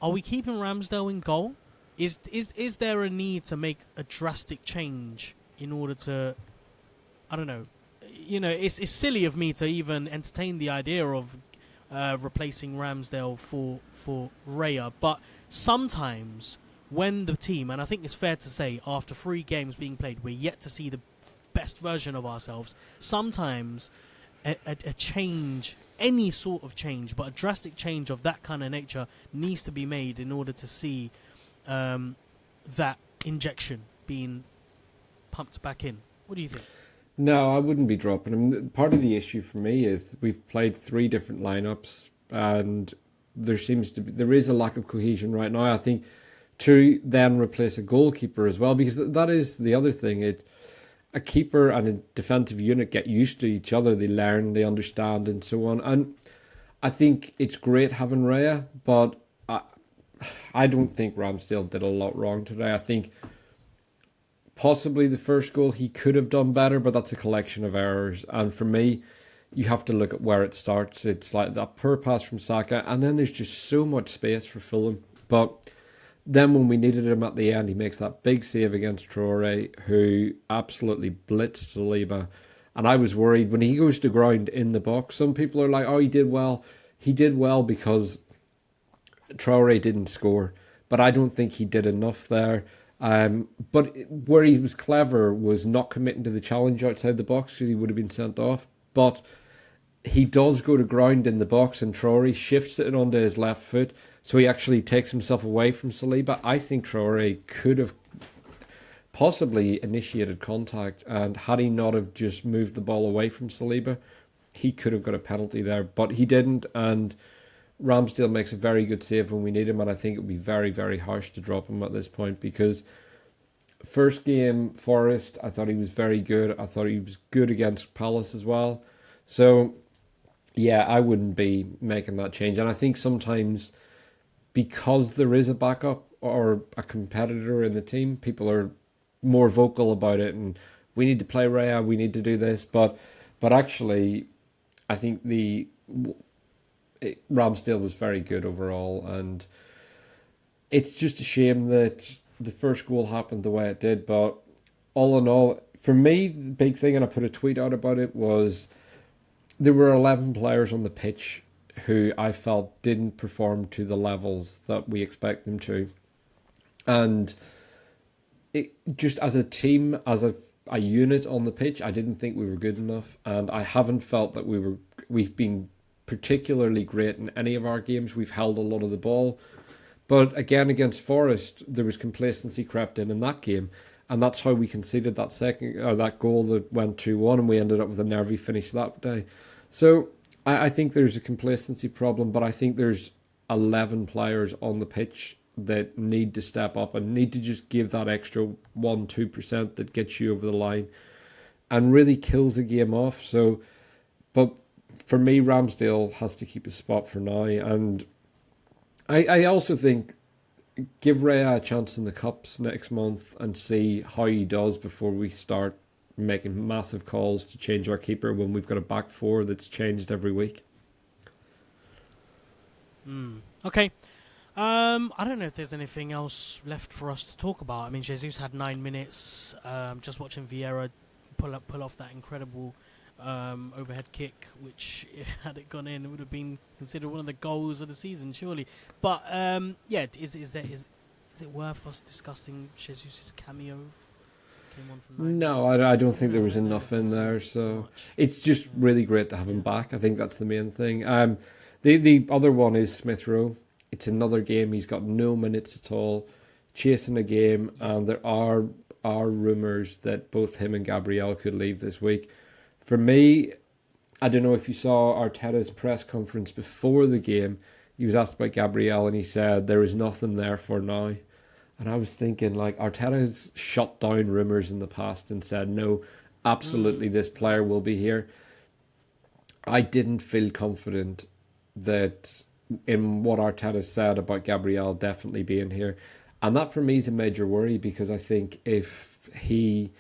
are we keeping Ramsdale in goal? Is there a need to make a drastic change in order to, I don't know, you know, it's silly of me to even entertain the idea of replacing Ramsdale for Raya, but sometimes when the team, and I think it's fair to say after 3 games being played, we're yet to see the best version of ourselves, sometimes a change, any sort of change, but a drastic change of that kind of nature needs to be made in order to see that injection being pumped back in. What do you think? No, I wouldn't be dropping him. Part of the issue for me is we've played 3 different lineups, and there is a lack of cohesion right now. I think to then replace a goalkeeper as well, because that is the other thing. A keeper and a defensive unit get used to each other. They learn, they understand, and so on. And I think it's great having Raya, but I don't think Ramsdale did a lot wrong today. I think possibly the first goal he could have done better, but that's a collection of errors. And for me, you have to look at where it starts. It's like that poor pass from Saka, and then there's just so much space for Fulham. But then when we needed him at the end, he makes that big save against Traore, who absolutely blitzed Saliba. And I was worried when he goes to ground in the box. Some people are like, oh, he did well. He did well because Traore didn't score. But I don't think he did enough there. But where he was clever was not committing to the challenge outside the box, because he would have been sent off. But he does go to ground in the box, and Traore shifts it onto his left foot, so he actually takes himself away from Saliba. I think Traore could have possibly initiated contact, and had he not have just moved the ball away from Saliba, he could have got a penalty there, but he didn't. And Ramsdale makes a very good save when we need him, and I think it would be very, very harsh to drop him at this point because first game, Forest, I thought he was very good. I thought he was good against Palace as well. So, yeah, I wouldn't be making that change. And I think sometimes because there is a backup or a competitor in the team, people are more vocal about it and we need to play Raya, we need to do this. But actually, I think Ramsdale was very good overall, and it's just a shame that the first goal happened the way it did. But all in all, for me, the big thing, and I put a tweet out about it, was there were 11 players on the pitch who I felt didn't perform to the levels that we expect them to. And it, just as a team, as a unit on the pitch, I didn't think we were good enough, and I haven't felt that we've been particularly great in any of our games. We've held a lot of the ball, but again against Forest, there was complacency crept in that game, and that's how we conceded that goal that went 2-1, and we ended up with a nervy finish that day. So I think there's a complacency problem, but I think there's 11 players on the pitch that need to step up and need to just give that extra 1-2% that gets you over the line and really kills the game off. So, but for me, Ramsdale has to keep his spot for now. And I also think give Raya a chance in the Cups next month and see how he does before we start making massive calls to change our keeper when we've got a back four that's changed every week. Okay. I don't know if there's anything else left for us to talk about. I mean, Jesus had 9 minutes. Just watching Vieira pull off that incredible overhead kick, which had it gone in, it would have been considered one of the goals of the season, surely. But yeah, is it worth us discussing Jesus' cameo? Came on for 9 No, minutes? I don't think there was enough in there. So it's just really great to have him back. I think that's the main thing. The other one is Smith Rowe. It's another game. He's got no minutes at all, chasing a game, and there are rumours that both him and Gabriel could leave this week. For me, I don't know if you saw Arteta's press conference before the game. He was asked about Gabriel, and he said there is nothing there for now. And I was thinking, like, Arteta has shut down rumours in the past and said, no, absolutely, this player will be here. I didn't feel confident that in what Arteta said about Gabriel definitely being here. And that for me is a major worry, because I think if he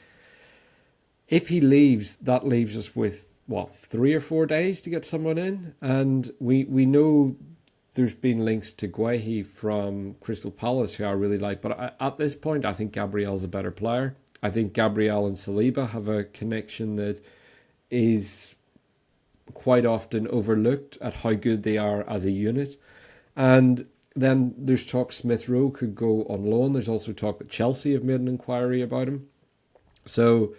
leaves, that leaves us with, 3 or 4 days to get someone in. And we know there's been links to Guehi from Crystal Palace, who I really like. But at this point, I think Gabriel's a better player. I think Gabriel and Saliba have a connection that is quite often overlooked at how good they are as a unit. And then there's talk Smith Rowe could go on loan. There's also talk that Chelsea have made an inquiry about him. So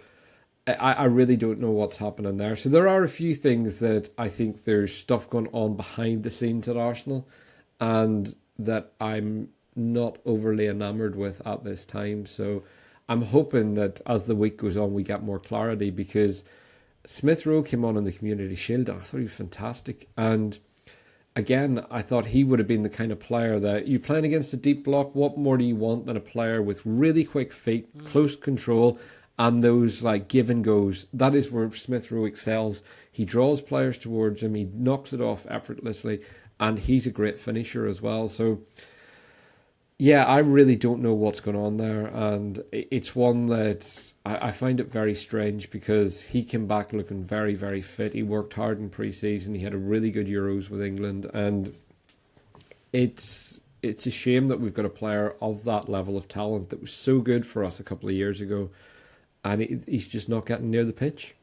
I really don't know what's happening there. So there are a few things that I think there's stuff going on behind the scenes at Arsenal, and that I'm not overly enamoured with at this time. So I'm hoping that as the week goes on, we get more clarity, because Smith Rowe came on in the Community Shield and I thought he was fantastic. And again, I thought he would have been the kind of player that you playing against a deep block, what more do you want than a player with really quick feet, close control, and those like give and goes. That is where Smith Rowe excels. He draws players towards him, he knocks it off effortlessly, and he's a great finisher as well. So yeah, I really don't know what's going on there, and it's one that I find it very strange, because he came back looking very, very fit. He worked hard in pre-season. He had a really good Euros with England, and it's a shame that we've got a player of that level of talent that was so good for us a couple of years ago, and he's just not getting near the pitch.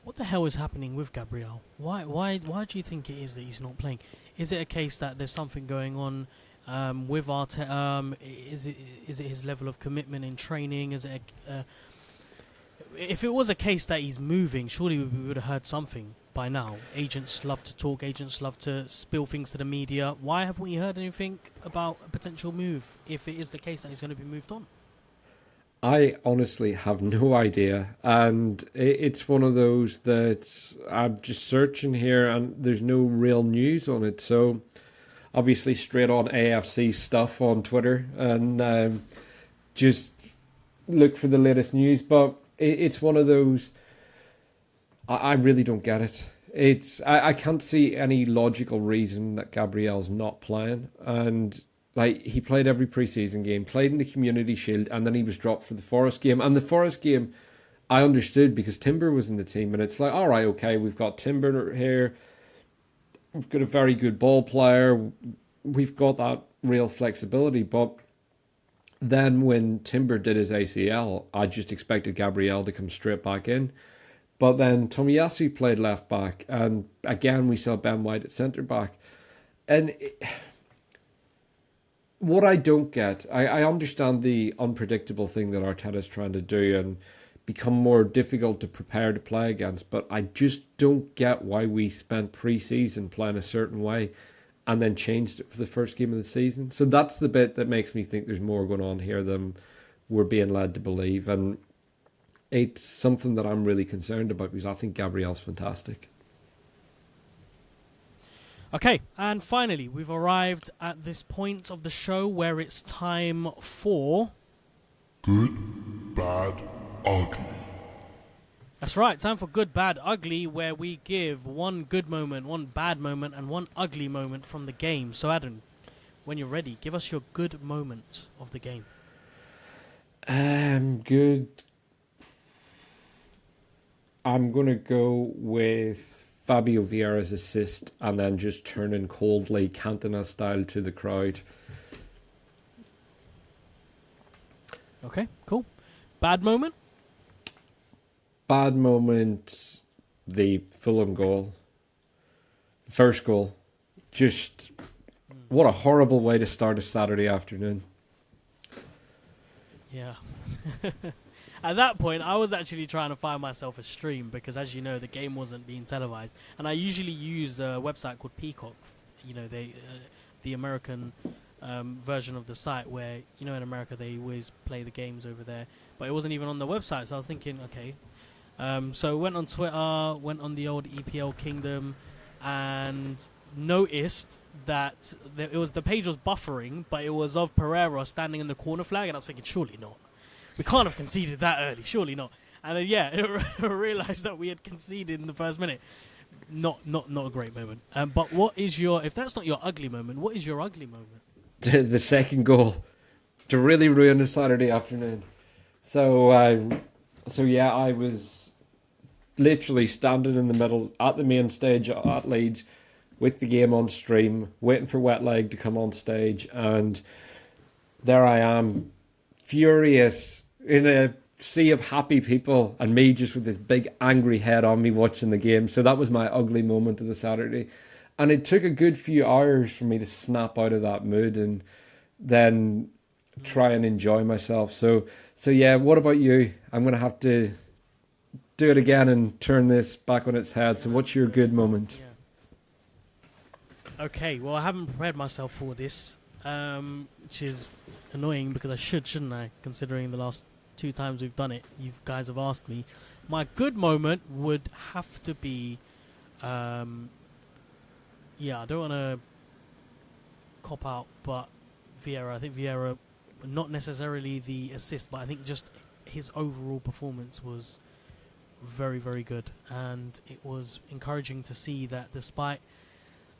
What the hell is happening with Gabriel? Why do you think it is that he's not playing? Is it a case that there's something going on with Arteta? Is it his level of commitment in training? Is it if it was a case that he's moving, surely we would have heard something by now. Agents love to talk. Agents love to spill things to the media. Why haven't we heard anything about a potential move if it is the case that he's going to be moved on? I honestly have no idea, and it's one of those that I'm just searching here, and there's no real news on it. So obviously, straight on AFC stuff on Twitter, and just look for the latest news. But it's one of those. I really don't get it. I can't see any logical reason that Gabriel's not playing, and like he played every preseason game, played in the Community Shield, and then he was dropped for the Forest game. And the Forest game, I understood because Timber was in the team, and it's like, all right, okay, we've got Timber here, we've got a very good ball player, we've got that real flexibility. But then when Timber did his ACL, I just expected Gabriel to come straight back in. But then Tomiyasu played left back, and again we saw Ben White at centre back. And what I don't get, I understand the unpredictable thing that Arteta's trying to do and become more difficult to prepare to play against, but I just don't get why we spent pre-season playing a certain way and then changed it for the first game of the season. So that's the bit that makes me think there's more going on here than we're being led to believe. And it's something that I'm really concerned about because I think Gabriel's fantastic. Okay, and finally, we've arrived at this point of the show where it's time for... Good, bad, ugly. That's right, time for Good, Bad, Ugly, where we give one good moment, one bad moment, and one ugly moment from the game. So, Adam, when you're ready, give us your good moment of the game. Good. I'm going to go with Fabio Vieira's assist and then just turning coldly Cantona style to the crowd. Okay, cool. Bad moment? Bad moment, the Fulham goal. The first goal. Just, what a horrible way to start a Saturday afternoon. Yeah. At that point, I was actually trying to find myself a stream because, as you know, the game wasn't being televised. And I usually use a website called Peacock, the American version of the site where, in America they always play the games over there. But it wasn't even on the website, so I was thinking, okay. So went on Twitter, went on the old EPL Kingdom, and noticed that the page was buffering, but it was of Pereira standing in the corner flag, and I was thinking, surely not. We can't have conceded that early, surely not. And then, I realised that we had conceded in the first minute. Not a great moment. But what is if that's not your ugly moment, what is your ugly moment? The second goal to really ruin a Saturday afternoon. So I was literally standing in the middle at the main stage at Leeds with the game on stream, waiting for Wet Leg to come on stage, and there I am, furious in a sea of happy people, and me just with this big angry head on me watching the game. So that was my ugly moment of the Saturday. And it took a good few hours for me to snap out of that mood and then try and enjoy myself. So yeah, what about you? I'm going to have to do it again and turn this back on its head. So what's your good moment? Yeah. Okay, well, I haven't prepared myself for this, which is annoying because I shouldn't I? Considering the last 2 times we've done it, you guys have asked me. My good moment would have to be, I don't want to cop out, but Vieira. I think Vieira, not necessarily the assist, but I think just his overall performance was very, very good, and it was encouraging to see that despite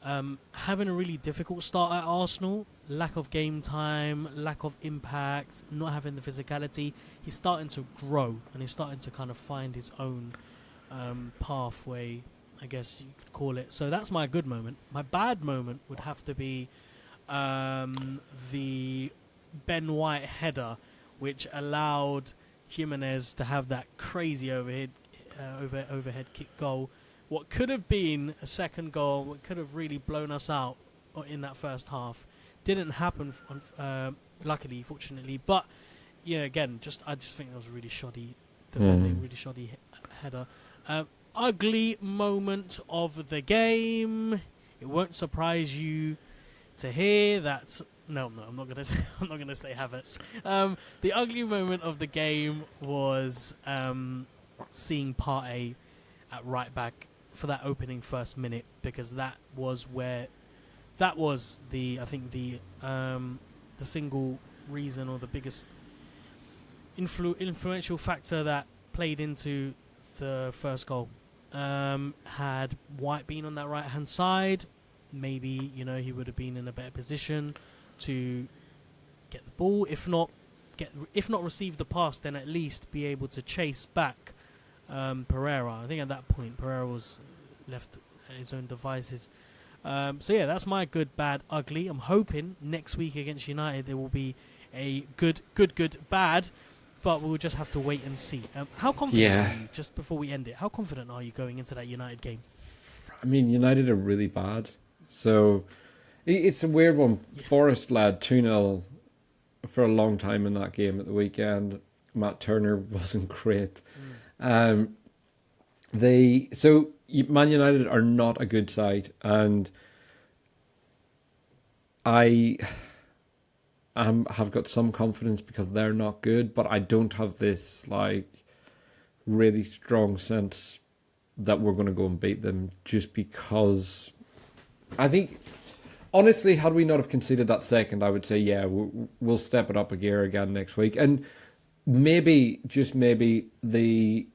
having a really difficult start at Arsenal, lack of game time, lack of impact, not having the physicality, he's starting to grow and he's starting to kind of find his own pathway, I guess you could call it. So that's my good moment. My bad moment would have to be the Ben White header, which allowed Jimenez to have that crazy overhead kick goal. What could have been a second goal, what could have really blown us out in that first half, didn't happen, luckily, fortunately. But yeah, again, I just think that was really shoddy defending, really shoddy header. Ugly moment of the game. It won't surprise you to hear that No, I'm not gonna. I'm not gonna say Havertz. The ugly moment of the game was seeing Partey at right back for that opening first minute, because that was the single reason, or the biggest influential factor that played into the first goal. Had White been on that right hand side, maybe he would have been in a better position to get the ball. If not receive the pass, then at least be able to chase back Pereira. I think at that point Pereira was left at his own devices. So yeah, that's my good, bad, ugly. I'm hoping next week against United there will be a good, bad, but we'll just have to wait and see. How confident are you, just before we end it, how confident are you going into that United game? I mean, United are really bad. So it's a weird one. Yeah. Forest led 2-0 for a long time in that game at the weekend. Matt Turner wasn't great. Man United are not a good side, and I have got some confidence because they're not good, but I don't have this really strong sense that we're going to go and beat them, just because I think, honestly, had we not have conceded that second, I would say, yeah, we'll step it up a gear again next week. And maybe, just maybe, the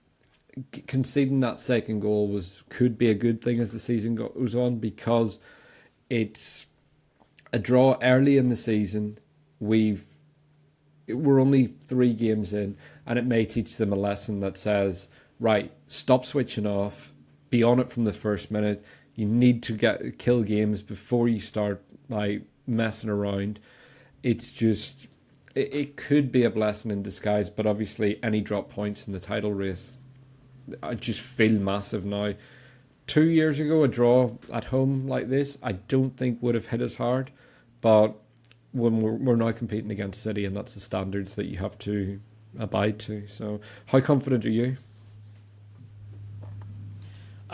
conceding that second goal could be a good thing as the season goes on, because it's a draw early in the season. We're only 3 games in, and it may teach them a lesson that says, right, stop switching off, be on it from the first minute. You need to kill games before you start messing around. It's just, it could be a blessing in disguise, but obviously any drop points in the title race, I just feel massive now. 2 years ago, a draw at home like this, I don't think would have hit as hard, but when we're now competing against City, and that's the standards that you have to abide to. So how confident are you?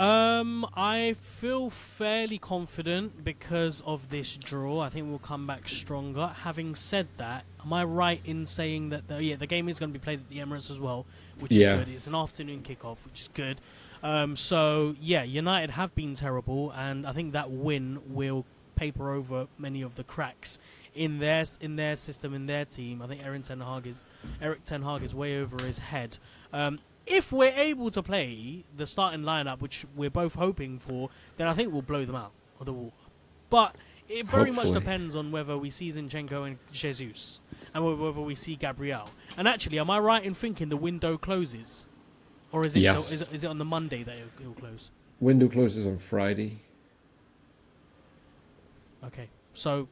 I feel fairly confident because of this draw. I think we'll come back stronger. Having said that, am I right in saying that the game is going to be played at the Emirates as well, which is good. It's an afternoon kickoff, which is good. So yeah, United have been terrible, and I think that win will paper over many of the cracks in their system, in their team. I think Erik Ten Hag is way over his head. If we're able to play the starting lineup, which we're both hoping for, then I think we'll blow them out of the water. But it very much depends on whether we see Zinchenko and Jesus, and whether we see Gabriel. And actually, am I right in thinking the window closes? Or is it, is it on the Monday that it will close? Window closes on Friday. Okay, so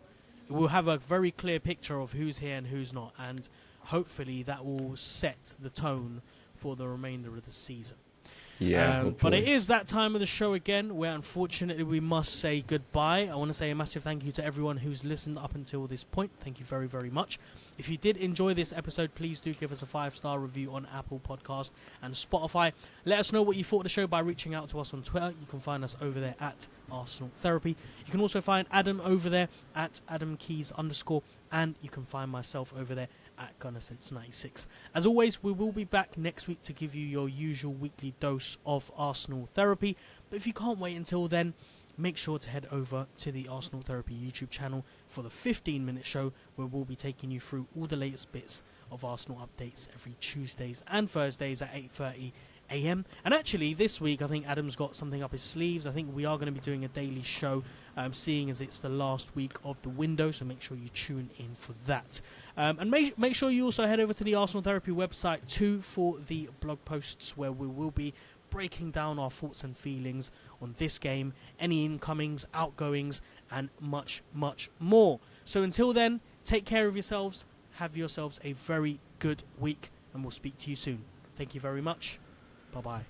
we'll have a very clear picture of who's here and who's not, and hopefully that will set the tone for the remainder of the season. Yeah, but it is that time of the show again where unfortunately we must say goodbye. I want to say a massive thank you to everyone who's listened up until this point. Thank you very, very much. If you did enjoy this episode, please do give us a 5-star review on Apple Podcast and Spotify. Let us know what you thought of the show by reaching out to us on Twitter. You can find us over there at Arsenal Therapy. You can also find Adam over there at AdamKeys_, and you can find myself over there at GunnerSense96. As always, we will be back next week to give you your usual weekly dose of Arsenal Therapy. But if you can't wait until then, make sure to head over to the Arsenal Therapy YouTube channel for the 15-minute show, where we'll be taking you through all the latest bits of Arsenal updates every Tuesdays and Thursdays at 8:30 a.m. And actually, this week, I think Adam's got something up his sleeves. I think we are going to be doing a daily show, seeing as it's the last week of the window, so make sure you tune in for that. And make sure you also head over to the Arsenal Therapy website too for the blog posts, where we will be breaking down our thoughts and feelings on this game, any incomings, outgoings, and much, much more. So until then, take care of yourselves, have yourselves a very good week, and we'll speak to you soon. Thank you very much. Bye-bye.